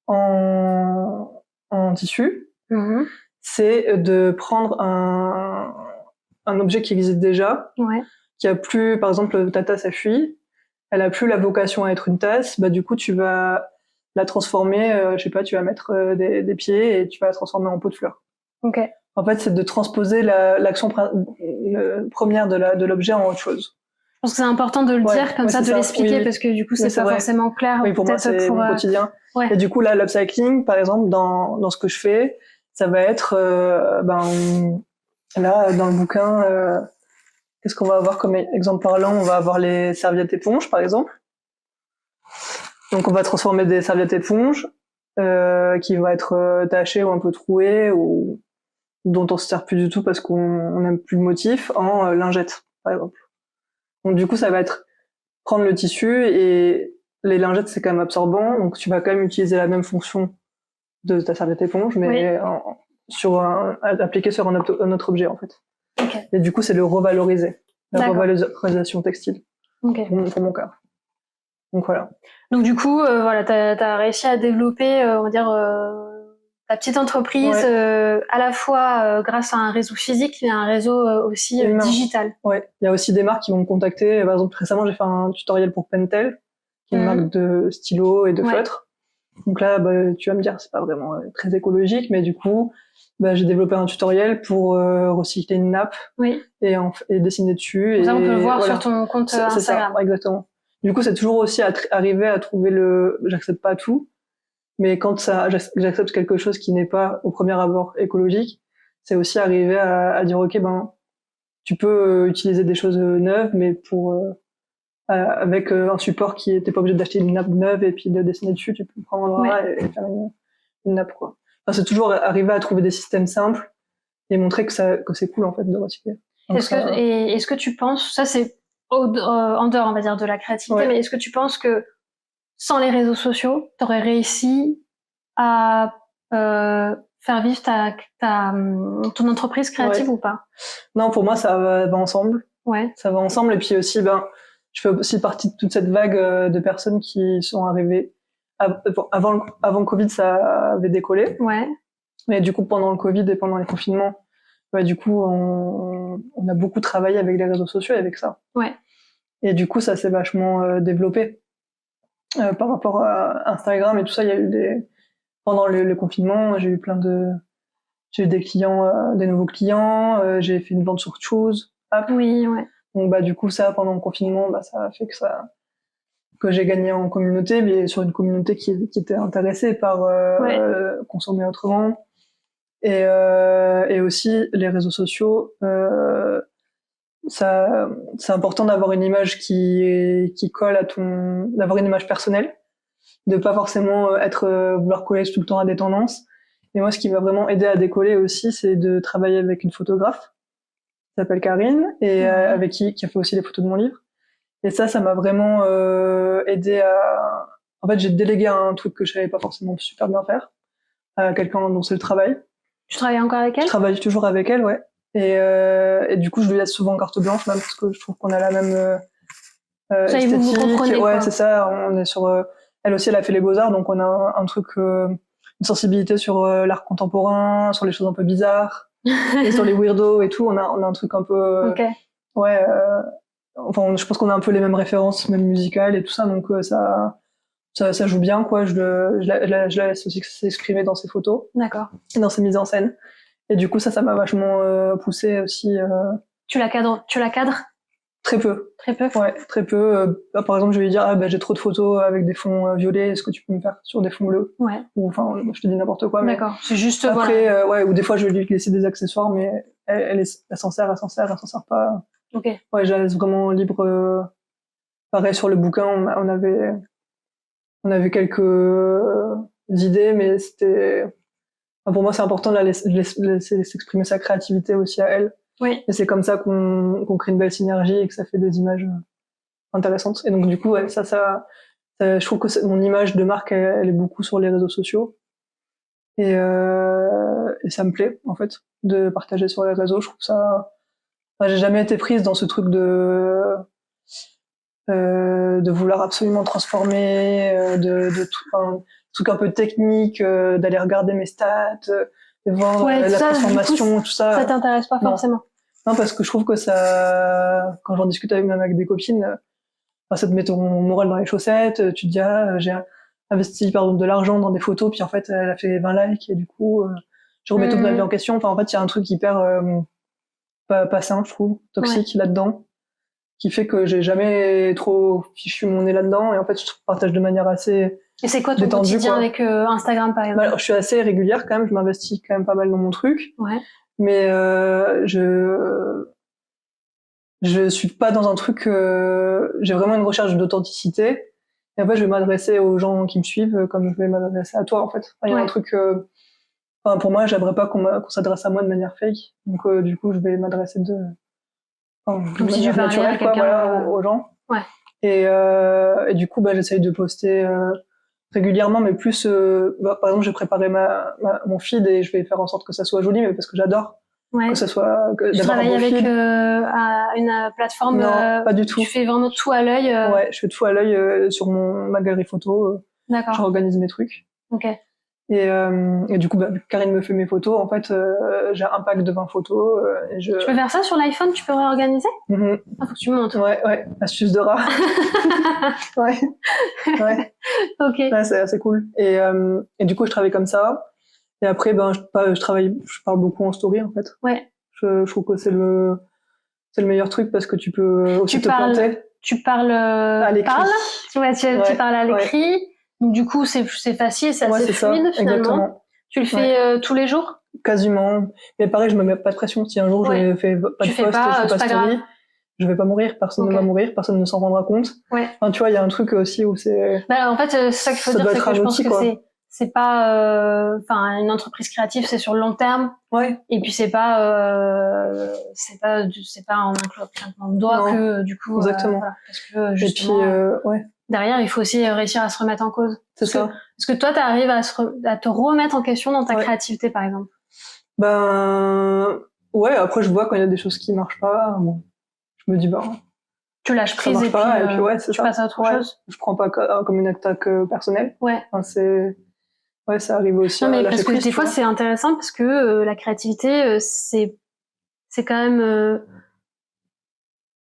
en tissu. Mm-hmm. C'est de prendre un objet qui existe déjà, qui a plus, par exemple, ta tasse à fuit, elle a plus la vocation à être une tasse, du coup, tu vas la transformer, je sais pas, tu vas mettre des pieds et tu vas la transformer en pot de fleurs. Ok. En fait, c'est de transposer l'action première de l'objet en autre chose. Je pense que c'est important de le dire comme ça, de l'expliquer, parce que du coup, c'est pas forcément clair. Oui, pour moi, c'est mon quotidien. Et du coup, là, l'upcycling, par exemple, dans ce que je fais, ça va être, là, dans le bouquin, qu'est-ce qu'on va avoir comme exemple parlant? On va avoir les serviettes éponges, par exemple. Donc, on va transformer des serviettes éponges qui vont être tachées ou un peu trouées ou dont on se sert plus du tout parce qu'on n'aime plus le motif, en lingettes, par exemple. Donc, du coup, ça va être prendre le tissu et les lingettes, c'est quand même absorbant, donc tu vas quand même utiliser la même fonction de ta serviette éponge, mais appliquée sur un autre objet, en fait. Okay. Et du coup, c'est le revaloriser, la revalorisation textile, pour mon cas. Donc voilà. Donc du coup, t'as réussi à développer, on va dire, ta petite entreprise à la fois grâce à un réseau physique, mais un réseau aussi digital. Ouais, il y a aussi des marques qui vont me contacter. Par exemple, récemment, j'ai fait un tutoriel pour Pentel, qui est une marque de stylos et de feutres. Donc là, tu vas me dire, c'est pas vraiment très écologique, mais du coup, j'ai développé un tutoriel pour recycler une nappe et dessiner dessus. Donc ça, on peut le voir sur ton compte Instagram. C'est ça, exactement. Du coup, c'est toujours aussi arriver à trouver j'accepte pas tout, mais quand j'accepte quelque chose qui n'est pas au premier abord écologique, c'est aussi arriver à dire ok, tu peux utiliser des choses neuves, mais avec un support qui t'es pas obligé d'acheter une nappe neuve et puis de dessiner dessus, tu peux prendre un drap et faire une nappe, quoi. Enfin, c'est toujours arriver à trouver des systèmes simples et montrer que c'est cool, en fait, de recycler. Est-ce que tu penses, ça c'est en dehors, on va dire, de la créativité, mais est-ce que tu penses que sans les réseaux sociaux, t'aurais réussi à faire vivre ton entreprise créative ou pas? Non, pour moi, ça va ensemble. Ouais. Ça va ensemble. Et puis aussi, je fais aussi partie de toute cette vague de personnes qui sont arrivées avant le Covid, ça avait décollé. Ouais. Mais du coup, pendant le Covid et pendant les confinements, du coup, on a beaucoup travaillé avec les réseaux sociaux et avec ça. Ouais. Et du coup, ça s'est vachement développé. Par rapport à Instagram et tout ça, il y a eu pendant le confinement, j'ai eu des clients, des nouveaux clients, j'ai fait une vente sur Choose App. Oui, ouais. Donc du coup ça, pendant le confinement, ça a fait que j'ai gagné en communauté, mais sur une communauté qui était intéressée par consommer autrement. Et aussi les réseaux sociaux, c'est important d'avoir une image qui colle d'avoir une image personnelle, de pas forcément vouloir coller tout le temps à des tendances. Et moi, ce qui m'a vraiment aidé à décoller aussi, c'est de travailler avec une photographe qui s'appelle Karine et avec qui a fait aussi les photos de mon livre. Et ça m'a vraiment aidé à. En fait, j'ai délégué un truc que je savais pas forcément super bien faire à quelqu'un dont c'est le travail. Tu travailles encore avec elle? Je travaille toujours avec elle, ouais. Et du coup, je lui laisse souvent carte blanche, même parce que je trouve qu'on a la même esthétique. Vous comprenez, ouais, c'est ça. On est sur. Elle aussi, elle a fait les beaux-arts, donc on a un truc, une sensibilité sur l'art contemporain, sur les choses un peu bizarres, et sur les weirdos et tout. On a un truc un peu. Okay. Ouais. Enfin, je pense qu'on a un peu les mêmes références, même musicales et tout ça, donc ça joue bien, quoi. Je la laisse aussi s'exprimer dans ses photos. D'accord. Et dans ses mises en scène. Et du coup, ça m'a vachement poussé aussi. Tu la cadres Très peu. Très peu. Ouais, très peu. Par exemple, je vais lui dire, j'ai trop de photos avec des fonds violets, est-ce que tu peux me faire sur des fonds bleus? Ouais. Ou enfin, je te dis n'importe quoi. Mais D'accord. C'est juste, après, ouais, ou des fois, je vais lui laisser des accessoires, mais elle s'en sert pas. Ok. Ouais, je la laisse vraiment libre. Pareil, sur le bouquin, on avait quelques idées, mais c'était, enfin, pour moi, c'est important de la laisser s'exprimer sa créativité aussi à elle. Oui. Et c'est comme ça qu'on crée une belle synergie et que ça fait des images intéressantes. Et donc, du coup, ouais, je trouve que mon image de marque, elle est beaucoup sur les réseaux sociaux. Et ça me plaît, en fait, de partager sur les réseaux. Je trouve ça, enfin, j'ai jamais été prise dans ce truc de vouloir absolument transformer, de tout, enfin, truc un peu technique, d'aller regarder mes stats, de voir la transformation, tout ça. Ça t'intéresse pas forcément? Non, parce que je trouve que ça, quand j'en discute avec des copines, ça te met ton moral dans les chaussettes, tu te dis, j'ai investi, par exemple, de l'argent dans des photos, puis en fait, elle a fait 20 likes, et du coup, je remets toute ma vie en question. Enfin, en fait, il y a un truc hyper, pas sain, je trouve, toxique là-dedans, qui fait que j'ai jamais trop fichu mon nez là-dedans, et en fait, je partage de manière assez Et c'est quoi ton quotidien avec Instagram, par exemple? Alors, je suis assez régulière quand même, je m'investis quand même pas mal dans mon truc. Ouais. Mais je suis pas dans un truc, j'ai vraiment une recherche d'authenticité. Et en fait, je vais m'adresser aux gens qui me suivent comme je vais m'adresser à toi, en fait. Il y a un truc, enfin, pour moi, j'aimerais pas qu'on s'adresse à moi de manière fake. Donc, du coup, je vais m'adresser de manière naturelle, quoi, voilà, aux gens. Ouais. Et du coup, j'essaye de poster régulièrement, mais plus, par exemple, j'ai préparé mon feed et je vais faire en sorte que ça soit joli, mais parce que j'adore. Ouais. Que ça soit, tu travailles avec une plateforme? Non, pas du tout. Tu fais vraiment tout à l'œil? Ouais, je fais tout à l'œil sur ma galerie photo. D'accord. J'organise mes trucs. Ok. Et du coup, Karine me fait mes photos. En fait, j'ai un pack de 20 photos. Tu peux faire ça sur l'iPhone? Tu peux réorganiser? Mm-hmm. Ah, faut que tu me montres. Ouais, astuce de rat. ouais. Ok. Ouais, c'est assez cool. Et du coup, je travaille comme ça. Et après, je parle beaucoup en story, en fait. Ouais. Je trouve que c'est le meilleur truc parce que tu peux aussi te planter. Tu parles à l'écrit. Tu parles à l'écrit. Ouais. Donc, du coup, c'est facile, c'est assez fluide, finalement. Exactement. Tu le fais tous les jours? Quasiment. Mais pareil, je me mets pas de pression. Si un jour je fais pas de post, je fais pas story, je vais pas mourir, personne ne va mourir, personne ne s'en rendra compte. Ouais. Enfin, tu vois, il y a un truc aussi où c'est... en fait, c'est ça qu'il faut dire, c'est que je pense que c'est pas, une entreprise créative, c'est sur le long terme. Ouais. Et puis c'est pas en un claquement de doigts que, du coup, exactement. parce que, justement, et puis, derrière, il faut aussi réussir à se remettre en cause. C'est ça. Est-ce que toi, t'arrives à te remettre en question dans ta créativité, par exemple? Ouais, après, je vois quand il y a des choses qui marchent pas, bon, je me dis, tu lâches prise et puis tu passes à autre chose. Je prends pas comme une attaque personnelle. Ouais. Enfin, ça arrive aussi à lâcher prise. Parce que des fois, c'est intéressant parce que la créativité, c'est quand même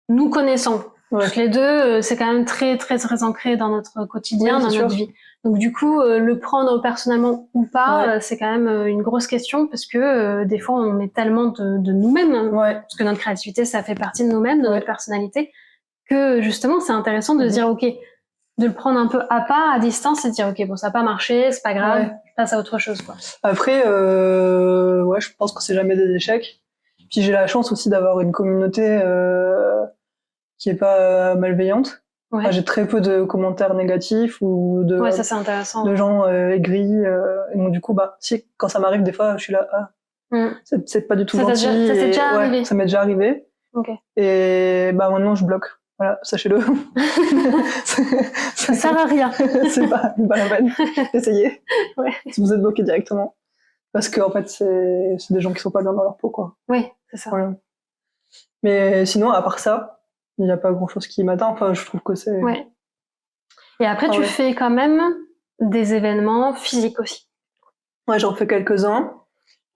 nous connaissons. Toutes les deux, c'est quand même très, très, très ancré dans notre quotidien, dans notre vie. Donc du coup, le prendre personnellement ou pas, c'est quand même une grosse question parce que des fois, on met tellement de nous-mêmes, parce que notre créativité, ça fait partie de nous-mêmes, de notre personnalité, que justement, c'est intéressant de se dire, ok, de le prendre un peu à part, à distance, et de dire, ok, bon, ça n'a pas marché, c'est pas grave, je passe à autre chose, quoi. Après, je pense que c'est jamais des échecs. Puis j'ai la chance aussi d'avoir une communauté qui est pas malveillante. Enfin, j'ai très peu de commentaires négatifs ou de ça c'est intéressant. De gens aigris. Et donc du coup, quand ça m'arrive des fois, je suis là, c'est pas du tout gentil. Ça t'est déjà arrivé? Ça m'est déjà arrivé. Okay. Et maintenant je bloque. Voilà, sachez-le. Ça sert à rien. c'est pas la peine d'essayer. Si vous êtes bloqué directement. Parce que en fait, c'est des gens qui sont pas bien dans leur peau, quoi. Oui, c'est ça. Voilà. Mais sinon, à part ça, il n'y a pas grand-chose qui m'atteint. Enfin, je trouve que c'est... Ouais. Et après, tu fais quand même des événements physiques aussi. Ouais, j'en fais quelques-uns,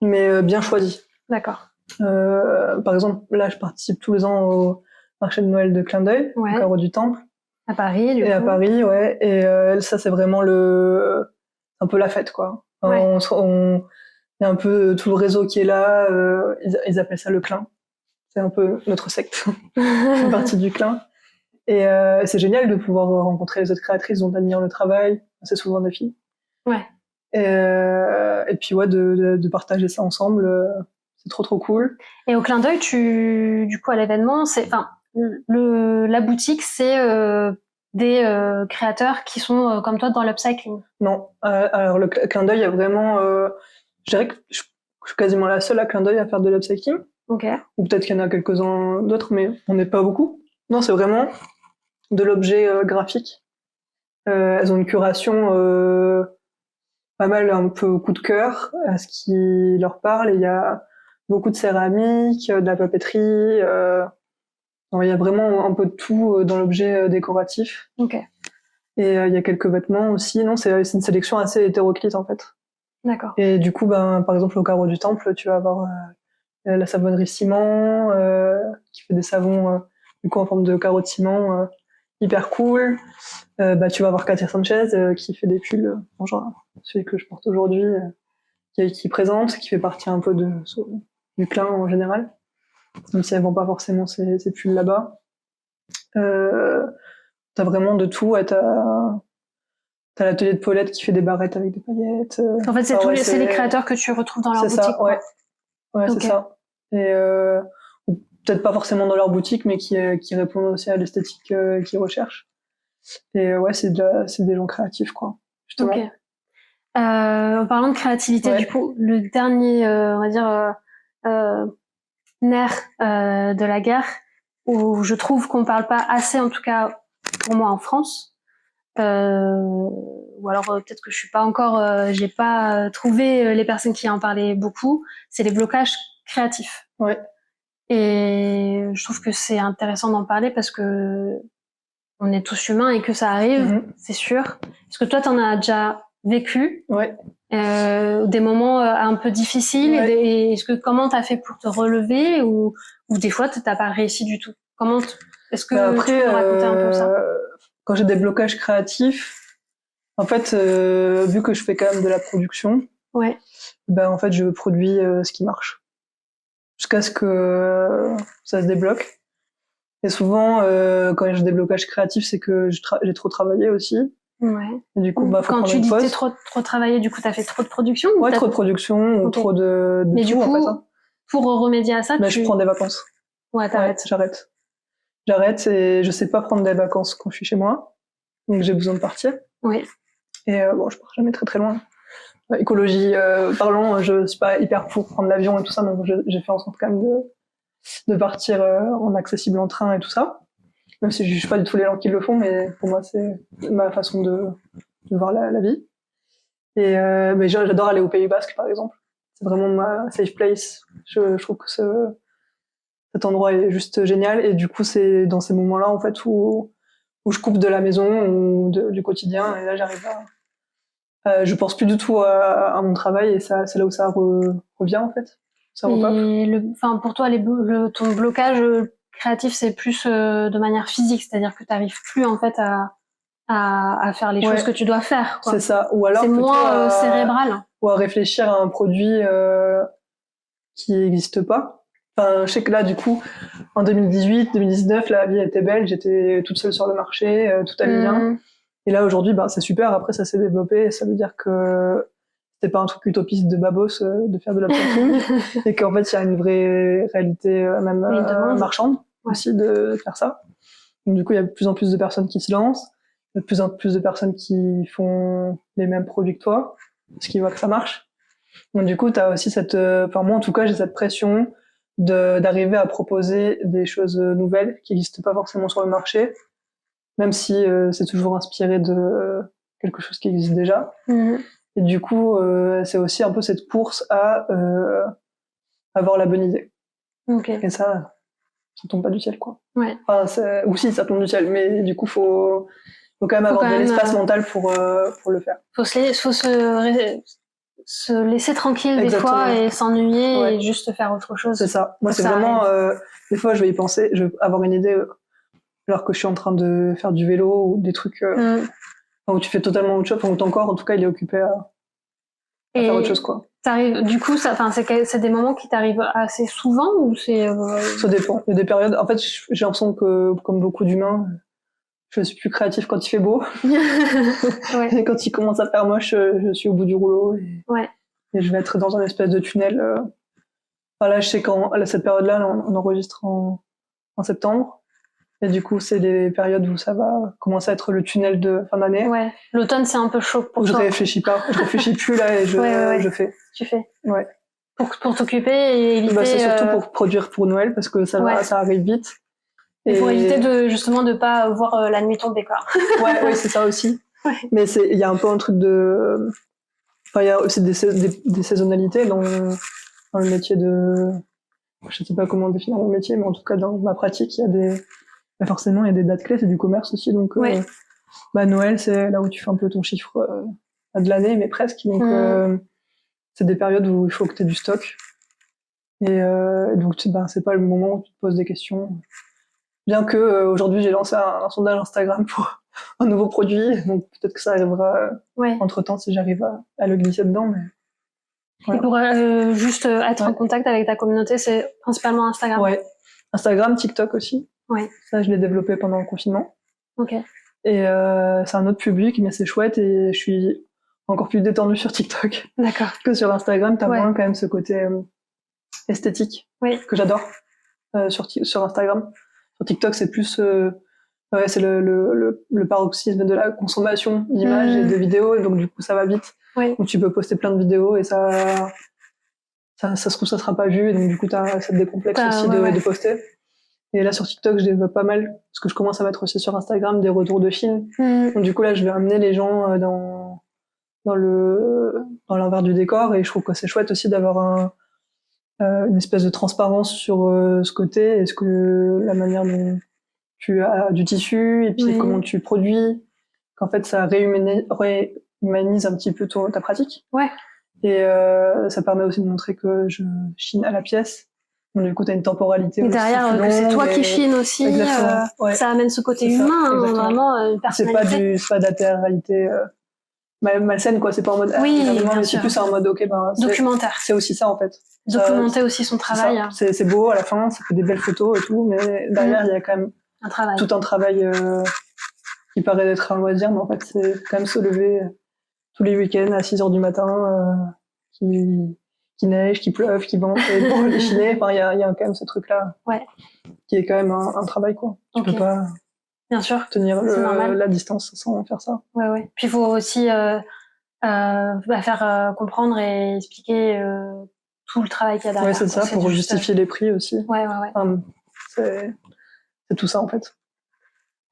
mais bien choisis. D'accord. Par exemple, là, je participe tous les ans au marché de Noël de Clin d'œil, au Carreau du Temple. À Paris, du coup. Et à Paris, ouais. Et ça, c'est vraiment un peu la fête, quoi. Il y a un peu tout le réseau qui est là. Ils appellent ça le clin. c'est un peu notre secte, une partie du clin. Et c'est génial de pouvoir rencontrer les autres créatrices dont t'admires le travail. C'est souvent des filles. Ouais. Et puis ouais, de partager ça ensemble, c'est trop cool. Et au clin d'œil, du coup, à l'événement, la boutique, c'est des créateurs qui sont comme toi dans l'upcycling. Non, alors le clin d'œil, il y a vraiment, je dirais que je suis quasiment la seule à clin d'œil à faire de l'upcycling. Ok. Ou peut-être qu'il y en a quelques-uns d'autres, mais on n'est pas beaucoup. Non, c'est vraiment de l'objet graphique. Elles ont une curation pas mal un peu coup de cœur à ce qui leur parle. Et il y a beaucoup de céramique, de la papeterie. Il y a vraiment un peu de tout dans l'objet décoratif. Ok. Et il y a quelques vêtements aussi. Non, c'est une sélection assez hétéroclite en fait. D'accord. Et du coup, par exemple, au carreau du temple, tu vas avoir la savonnerie ciment qui fait des savons du coup en forme de carreau de ciment hyper cool. Tu vas avoir Katia Sanchez qui fait des pulls, genre celui que je porte aujourd'hui, qui présente, qui fait partie un peu du clin en général, même si elles vont pas forcément ces pulls là-bas. T'as vraiment de tout. T'as l'atelier de Paulette qui fait des barrettes avec des paillettes. En fait, c'est les créateurs que tu retrouves dans leur boutique. C'est ça, ouais. Ouais, okay. C'est ça. Et peut-être pas forcément dans leur boutique, mais qui répondent aussi à l'esthétique qu'ils recherchent. Et ouais, c'est des gens créatifs, quoi. Justement. Okay. En parlant de créativité, du coup, le dernier, on va dire, nerf de la guerre, où je trouve qu'on parle pas assez, en tout cas pour moi en France, ou alors peut-être que je suis pas encore, j'ai pas trouvé les personnes qui en parlaient beaucoup, c'est les blocages créatifs. Ouais. Et je trouve que c'est intéressant d'en parler parce que on est tous humains et que ça arrive, c'est sûr. Est-ce que toi, t'en as déjà vécu? Ouais. Des moments un peu difficiles, et comment t'as fait pour te relever, ou des fois t'as pas réussi du tout? Est-ce que après, tu peux me raconter un peu ça? Quand j'ai des blocages créatifs, en fait, vu que je fais quand même de la production, en fait, je produis ce qui marche jusqu'à ce que ça se débloque. Et souvent, quand j'ai des blocages créatifs, c'est que j'ai trop travaillé aussi. Ouais. Et du coup, faut quand tu dis pause. trop travaillé, du coup, t'as fait trop de production? Ouais, trop de production, ou trop de mais tout, du coup, en fait. Hein. Pour remédier à ça, je prends des vacances. Ouais, t'arrêtes. Ouais, j'arrête et je sais pas prendre des vacances quand je suis chez moi. Donc j'ai besoin de partir. Oui. Et je pars jamais très loin. Écologie parlant, je suis pas hyper pour prendre l'avion et tout ça, donc j'ai fait en sorte quand même de partir en accessible en train et tout ça. Même si je juge pas du tout les gens qui le font, mais pour moi c'est ma façon de voir la vie. Et mais j'adore aller au Pays Basque par exemple. C'est vraiment ma safe place. Je trouve que cet endroit est juste génial, et du coup c'est dans ces moments-là en fait où je coupe de la maison ou du quotidien, et là j'arrive je pense plus du tout à mon travail, et c'est là où ça revient en fait. Ça repop. Et pour toi, ton blocage créatif, c'est plus de manière physique, c'est-à-dire que tu n'arrives plus en fait à faire les choses que tu dois faire. C'est ça. Ou alors c'est moins cérébral. Ou à réfléchir à un produit qui n'existe pas. Enfin, je sais que là, du coup, en 2018, 2019, la vie était belle, j'étais toute seule sur le marché, tout allait bien. Et là, aujourd'hui, c'est super. Après, ça s'est développé, et ça veut dire que c'était pas un truc utopiste de babos de faire de l'upcycling, et qu'en fait, il y a une vraie réalité même marchande aussi de faire ça. Donc, du coup, il y a de plus en plus de personnes qui se lancent, il y a de plus en plus de personnes qui font les mêmes produits que toi, parce qu'ils voient que ça marche. Donc, du coup, t'as aussi moi, en tout cas, j'ai cette pression d'arriver à proposer des choses nouvelles qui n'existent pas forcément sur le marché, même si c'est toujours inspiré de quelque chose qui existe déjà. Et du coup, c'est aussi un peu cette course à avoir la bonne idée. Et ça tombe pas du ciel, quoi. Ouais. Enfin, ou si, ça tombe du ciel, mais du coup, faut quand même avoir de l'espace mental pour le faire. Faut se laisser tranquille. Exactement. Des fois, et s'ennuyer, et juste faire autre chose. C'est ça. Moi, c'est vraiment des fois, je vais y penser, je vais avoir une idée alors que je suis en train de faire du vélo ou des trucs où tu fais totalement autre chose, où ton corps, en tout cas, il est occupé à faire autre chose, quoi. Du coup, c'est des moments qui t'arrivent assez souvent ou c'est Ça dépend. Il y a des périodes. En fait, j'ai l'impression que, comme beaucoup d'humains, je suis plus créatif quand il fait beau. Ouais. Et quand il commence à faire moche, je suis au bout du rouleau. Ouais. Et je vais être dans un espèce de tunnel. Enfin, là, je sais cette période-là, on enregistre en septembre. Et du coup, c'est les périodes où ça va commencer à être le tunnel de fin d'année. Ouais. L'automne, c'est un peu chaud pour toi. Je réfléchis pas. Je réfléchis plus, là, et je fais. Tu fais. Ouais. Pour t'occuper et éviter. C'est surtout pour produire pour Noël, parce que ça arrive vite. Et pour éviter de pas voir la nuit tomber, quoi. Ouais, c'est ça aussi. Ouais. Mais il y a un peu un truc de, enfin, il y a aussi des saisonnalités dans le métier je sais pas comment définir mon métier, mais en tout cas, dans ma pratique, forcément, il y a des dates clés, c'est du commerce aussi, donc, Noël, c'est là où tu fais un peu ton chiffre, de l'année, mais presque. Donc, c'est des périodes où il faut que tu aies du stock. Et donc, c'est pas le moment où tu te poses des questions. Bien que aujourd'hui, j'ai lancé un sondage Instagram pour un nouveau produit, donc peut-être que ça arrivera entre-temps si j'arrive à le glisser dedans. Mais voilà. Et pour juste être en contact avec ta communauté, c'est principalement Instagram. Ouais, Instagram, TikTok aussi. Ouais. Ça, je l'ai développé pendant le confinement. Ok. Et c'est un autre public, mais c'est chouette et je suis encore plus détendue sur TikTok. D'accord. Que sur Instagram, t'as moins quand même ce côté esthétique que j'adore sur Instagram. Sur TikTok, c'est plus c'est le paroxysme de la consommation d'images et de vidéos, et donc du coup ça va vite. Donc tu peux poster plein de vidéos et ça se trouve ça sera pas vu, et donc du coup ça te décomplexe aussi de poster. Et là sur TikTok je développe pas mal, parce que je commence à mettre aussi sur Instagram des retours de films. Donc du coup là je vais amener les gens dans l'envers du décor, et je trouve que c'est chouette aussi d'avoir une espèce de transparence sur ce côté, est-ce que la manière dont tu as du tissu, et puis comment tu produis, qu'en fait ça réhumanise un petit peu ta pratique. Ouais. Et ça permet aussi de montrer que je chine à la pièce. Donc du coup t'as une temporalité. Et derrière, que c'est toi qui chines aussi, ça amène ce côté humain, vraiment une personnalité. C'est pas d'attéralité malsaine, quoi. C'est pas en mode mais c'est plus en mode documentaire. C'est aussi ça en fait. Documenter aussi son travail. C'est beau à la fin, ça fait des belles photos et tout, mais derrière il y a quand même tout un travail qui paraît d'être un loisir, mais en fait c'est quand même se lever tous les week-ends à 6h du matin, qui neige, qui pleuve, qui vente, et pour les chiner. Enfin, il y a quand même ce truc-là qui est quand même un travail, quoi. Tu peux pas bien sûr tenir la distance sans faire ça. Ouais. Puis il faut aussi faire comprendre et expliquer tout le travail qu'il y a derrière. Ouais, c'est ça, pour justifier les prix aussi. Ouais. C'est tout ça en fait.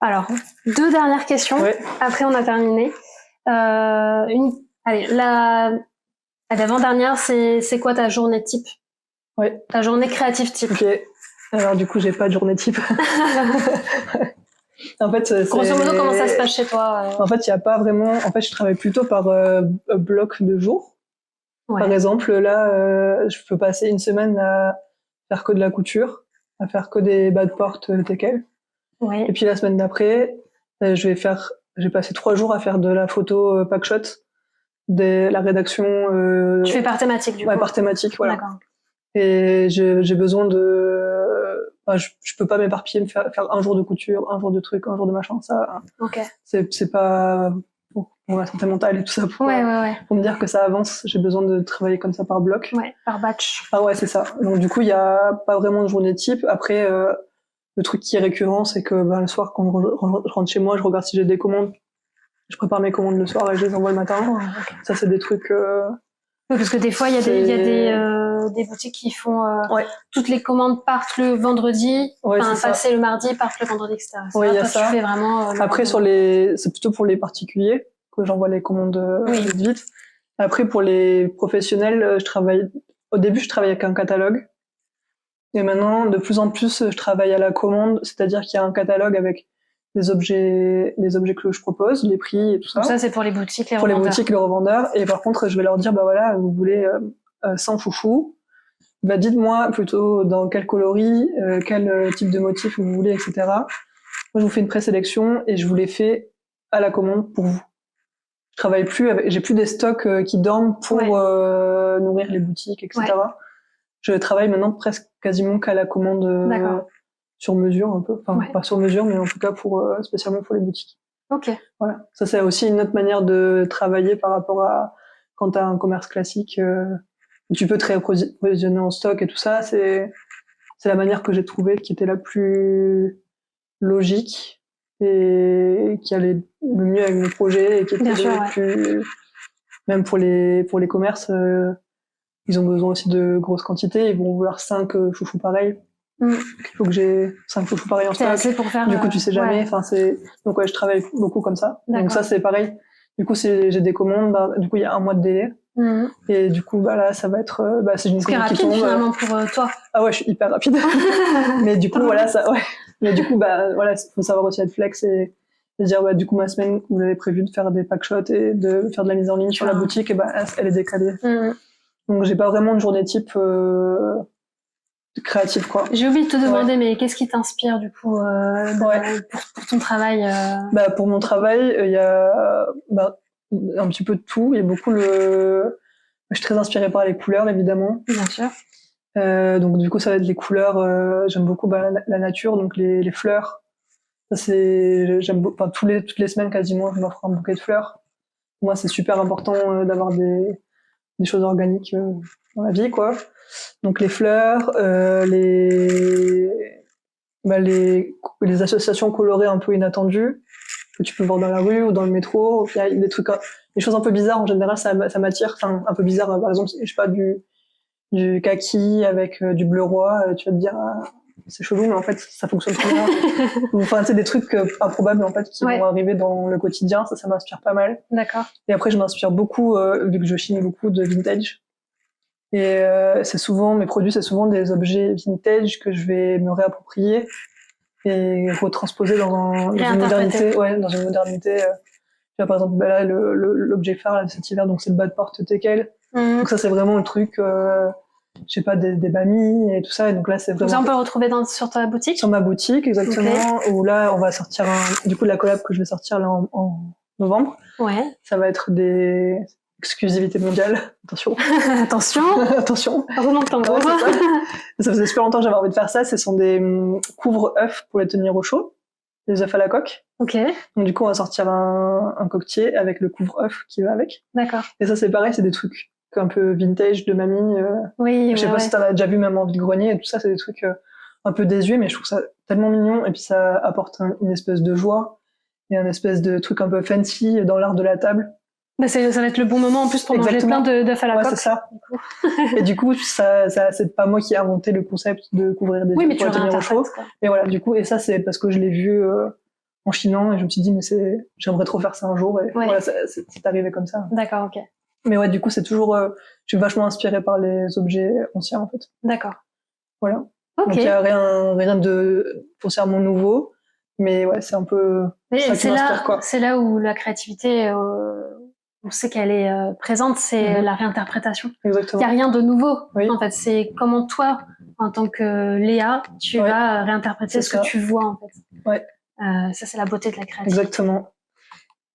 Alors, 2 dernières questions. Après, on a terminé. L'avant-dernière, c'est quoi ta journée type? Ta journée créative type. Ok. Alors du coup, j'ai pas de journée type. En fait, grosso modo, comment ça se passe chez toi? En fait, il y a pas vraiment. En fait, je travaille plutôt par bloc de jours. Par exemple, là, je peux passer une semaine à faire que de la couture, à faire que des bas de porte tels. Et puis la semaine d'après, je vais passer 3 jours à faire de la photo packshot, la rédaction. Tu fais par thématique, du coup. Par thématique, voilà. D'accord. Et j'ai besoin je peux pas m'éparpiller, me faire un jour de couture, un jour de truc, un jour de machin, ça. C'est pas pour la santé mentale et tout ça, pour me dire que ça avance. J'ai besoin de travailler comme ça par bloc. Par batch. Ah ouais, c'est ça. Donc du coup, il y a pas vraiment de journée type. Après, le truc qui est récurrent, c'est que le soir, quand je rentre chez moi, je regarde si j'ai des commandes. Je prépare mes commandes le soir et je les envoie le matin. Ça, c'est des trucs. Parce que des fois, il y a des boutiques qui font toutes les commandes partent le vendredi, passer le mardi, partent le vendredi, etc. Il y a ça. Tu fais vraiment. Après, c'est plutôt pour les particuliers que j'envoie les commandes vite. Après, pour les professionnels, au début, je travaillais avec un catalogue. Et maintenant, de plus en plus, je travaille à la commande, c'est-à-dire qu'il y a un catalogue avec les objets que je propose, les prix et tout ça. Donc ça, c'est pour les boutiques, les revendeurs. Pour les boutiques, les revendeurs. Et par contre, je vais leur dire, vous voulez 100 foufous. Dites-moi plutôt dans quel coloris, quel type de motif vous voulez, etc. Moi, je vous fais une présélection et je vous les fais à la commande pour vous. Je travaille plus j'ai plus des stocks qui dorment pour nourrir les boutiques, etc. Ouais. Je travaille maintenant presque quasiment qu'à la commande sur mesure un peu. Enfin, pas sur mesure, mais en tout cas spécialement pour les boutiques. Ok. Voilà. Ça, c'est aussi une autre manière de travailler par rapport à quand t'as un commerce classique où tu peux te réapprovisionner en stock et tout ça. C'est la manière que j'ai trouvée qui était la plus logique et qui allait le mieux avec mes projets et qui était le plus... Même pour les commerces, ils ont besoin aussi de grosses quantités. Ils vont vouloir 5 chouchous pareils. Il faut que j'ai 5 chouchous pareils en stock. Assez pour faire, du coup, tu sais jamais. Enfin, donc ouais, je travaille beaucoup comme ça. Donc ça, c'est pareil. Du coup, si j'ai des commandes, du coup, il y a un mois de délai. Et du coup, là, ça va être, c'est une commande qui tombe. Finalement pour toi. Ah ouais, je suis hyper rapide. Mais du coup, voilà, ça, ouais. Mais du coup, voilà, faut savoir aussi être flex et dire, du coup, ma semaine où j'avais prévu de faire des pack shots et de faire de la mise en ligne sur la boutique, et elle est décalée. Donc, j'ai pas vraiment de journée type créative, quoi. J'ai oublié de te demander, mais qu'est-ce qui t'inspire, du coup, pour ton travail Pour mon travail, il y a un petit peu de tout. Il y a beaucoup je suis très inspirée par les couleurs, évidemment. Bien sûr. Donc du coup, ça va être les couleurs. J'aime beaucoup la nature, donc les fleurs. Ça j'aime beaucoup. Enfin, toutes les semaines quasiment, je m'offre un bouquet de fleurs. Pour moi, c'est super important d'avoir des choses organiques dans la vie, quoi. Donc les fleurs, les associations colorées un peu inattendues que tu peux voir dans la rue ou dans le métro. Il y a des trucs, des choses un peu bizarres en général, ça m'attire. Enfin, un peu bizarre, par exemple, je sais pas, du kaki avec du bleu roi, tu vas te dire c'est chelou, mais en fait ça fonctionne très bien. Enfin, c'est des trucs improbables en fait qui vont arriver dans le quotidien. Ça m'inspire pas mal. D'accord. Et après, je m'inspire beaucoup vu que je chine beaucoup de vintage. Et c'est souvent mes produits, c'est souvent des objets vintage que je vais me réapproprier et retransposer dans une modernité. Dans une modernité. Tu vois, par exemple, là, l'objet phare là, de cet hiver, donc c'est le bas de porte teckel. Donc ça, c'est vraiment le truc, je sais pas, des bamis et tout ça. Et donc là, c'est vraiment... Ça, on peut le retrouver sur ta boutique? Sur ma boutique, exactement. Okay. Où là, on va sortir du coup, la collab que je vais sortir là en novembre. Ouais. Ça va être des exclusivités mondiales. Attention. Attention. Attention. Remonte ton gros. Ça faisait super longtemps que j'avais envie de faire ça. Ce sont des couvre-œufs pour les tenir au chaud. Des œufs à la coque. Ok. Donc du coup, on va sortir un coquetier avec le couvre-œuf qui va avec. D'accord. Et ça, c'est pareil, c'est des trucs un peu vintage de mamie. Oui. Je sais pas si t'en as déjà vu même en vide-grenier et tout ça, c'est des trucs un peu désuets, mais je trouve ça tellement mignon. Et puis ça apporte une espèce de joie et un espèce de truc un peu fancy dans l'art de la table. Ça va être le bon moment en plus pour manger plein d'œufs à la coque. C'est ça. Et du coup, c'est pas moi qui ai inventé le concept de couvrir des œufs pour les tenir au chaud. Mais voilà, du coup, et ça, c'est parce que je l'ai vu en chinant et je me suis dit, mais j'aimerais trop faire ça un jour. Et voilà, c'est arrivé comme ça. D'accord, ok. Mais ouais, du coup, c'est toujours, je suis vachement inspirée par les objets anciens, en fait. D'accord. Voilà. Ok. Donc, il y a rien de foncièrement nouveau. Mais ouais, c'est un peu ça qui m'inspire, quoi. C'est là où la créativité, on sait qu'elle est présente, c'est la réinterprétation. Exactement. Il n'y a rien de nouveau, en fait. C'est comment toi, en tant que Léa, tu vas réinterpréter ce que tu vois, en fait. Ouais. Ça, c'est la beauté de la créativité. Exactement.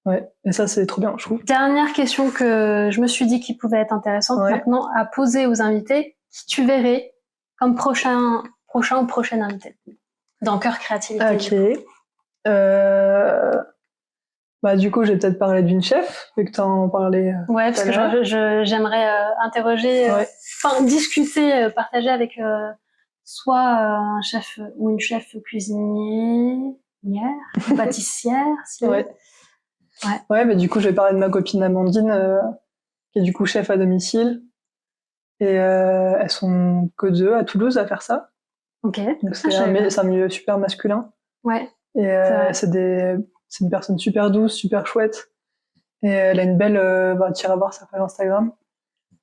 Ouais. Et ça, c'est trop bien, je trouve. Dernière question que je me suis dit qui pouvait être intéressante maintenant à poser aux invités. Qui tu verrais comme prochain ou prochaine invité dans Cœur Créativité? Ok. Du coup, j'ai peut-être parlé d'une chef, vu que t'en parlais. Ouais, parce que j'aimerais interroger, discuter, partager avec soit un chef ou une chef cuisinière, pâtissière. Ouais, mais du coup, je vais parler de ma copine Amandine, qui est du coup chef à domicile. Et elles sont que 2 à Toulouse à faire ça. Ok. Donc c'est un milieu super masculin. Ouais. Et c'est une personne super douce, super chouette. Et elle a une belle, tu iras voir sa page Instagram.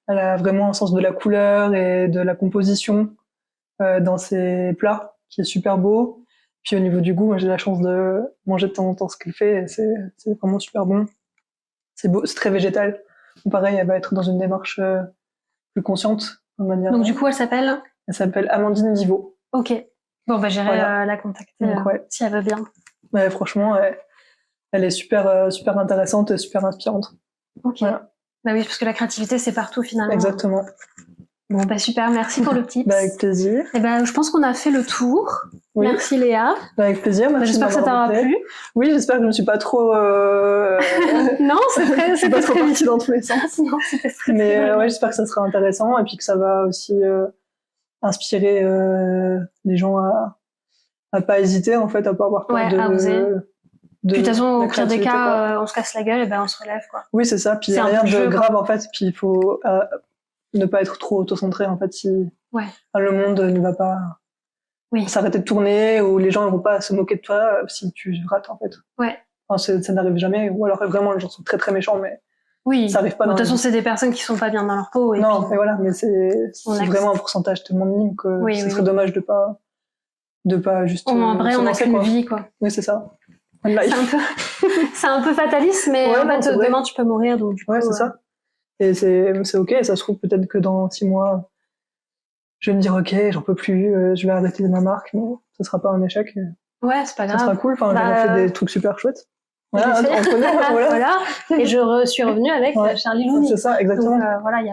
Elle a vraiment un sens de la couleur et de la composition dans ses plats, qui est super beau. Puis au niveau du goût, moi j'ai la chance de manger de temps en temps ce qu'elle fait, et c'est vraiment super bon. C'est beau, c'est très végétal. Donc, pareil, elle va être dans une démarche plus consciente. De manière, donc du coup, elle s'appelle Amandine Divot. Ok. Bon, j'irai la contacter si elle veut bien. Ouais, franchement, elle est super intéressante et super inspirante. Ok. Voilà. Bah oui, parce que la créativité, c'est partout finalement. Exactement. Bon, bah super, merci pour le tips. Bah, avec plaisir. Et ben, je pense qu'on a fait le tour. Oui. Merci Léa. Bah, avec plaisir. Merci J'espère que ça de m'avoir t'aura invité. plu. Oui, j'espère que je ne me suis pas trop... Non, je suis pas trop très partie dans tous les sens. Non, c'était très Mais bien. ouais, j'espère que ça sera intéressant et puis que ça va aussi inspirer les gens à pas hésiter en fait, à pas avoir peur à oser. de Puis de toute façon, au la pire des créativité, cas, on se casse la gueule et ben on se relève quoi. Oui, c'est ça. Puis il y a C'est un rien peu de le jeu, grave quoi. en fait. Puis il faut ne pas être trop auto-centré en fait. Si le monde ne va pas s'arrêter de tourner ou les gens ne vont pas se moquer de toi si tu rates en fait. Ouais. Enfin, ça n'arrive jamais. Ou alors vraiment les gens sont très très méchants, mais ça arrive pas. De toute façon, c'est des personnes qui sont pas bien dans leur peau. Et non, puis, mais voilà, mais c'est vraiment un pourcentage tellement minime que ce serait dommage de pas juste. En vrai, on n'a qu'une vie, quoi. Oui, c'est ça. C'est un peu fataliste, mais en fait, demain tu peux mourir, donc du coup. C'est ça. Et c'est ok. Et ça se trouve peut-être que dans 6 mois, je vais me dire ok, j'en peux plus, je vais arrêter ma marque, mais ce sera pas un échec. Ouais, c'est pas grave. Ça sera cool. Enfin, j'ai fait des trucs super chouettes. Voilà, on connaît, voilà. Et je suis revenue avec Charlie Looney. C'est ça, exactement. Donc voilà, il y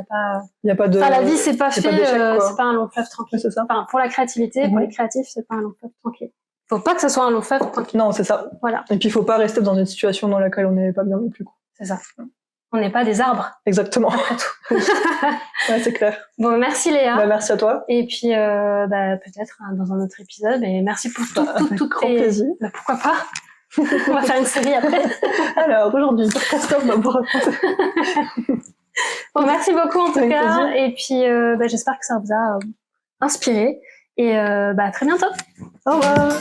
a pas de. Enfin, la vie, c'est pas fait, c'est pas un long fleuve tranquille. C'est ça. Enfin, pour la créativité, pour les créatifs, c'est pas un long fleuve tranquille. Faut pas que ce soit un long fleuve tranquille. Non, c'est ça. Voilà. Et puis, il faut pas rester dans une situation dans laquelle on n'est pas bien non plus. C'est ça. On n'est pas des arbres. Exactement. Après tout. Ouais, c'est clair. Bon, merci Léa. Bah, merci à toi. Et puis, peut-être dans un autre épisode. Et merci pour tout grand plaisir. Bah, pourquoi pas. On va faire une série après. Alors, aujourd'hui, Christophe va vous raconter. Bon, merci beaucoup en tout Avec cas. plaisir. Et puis, j'espère que ça vous a inspiré. Et à très bientôt. Au revoir.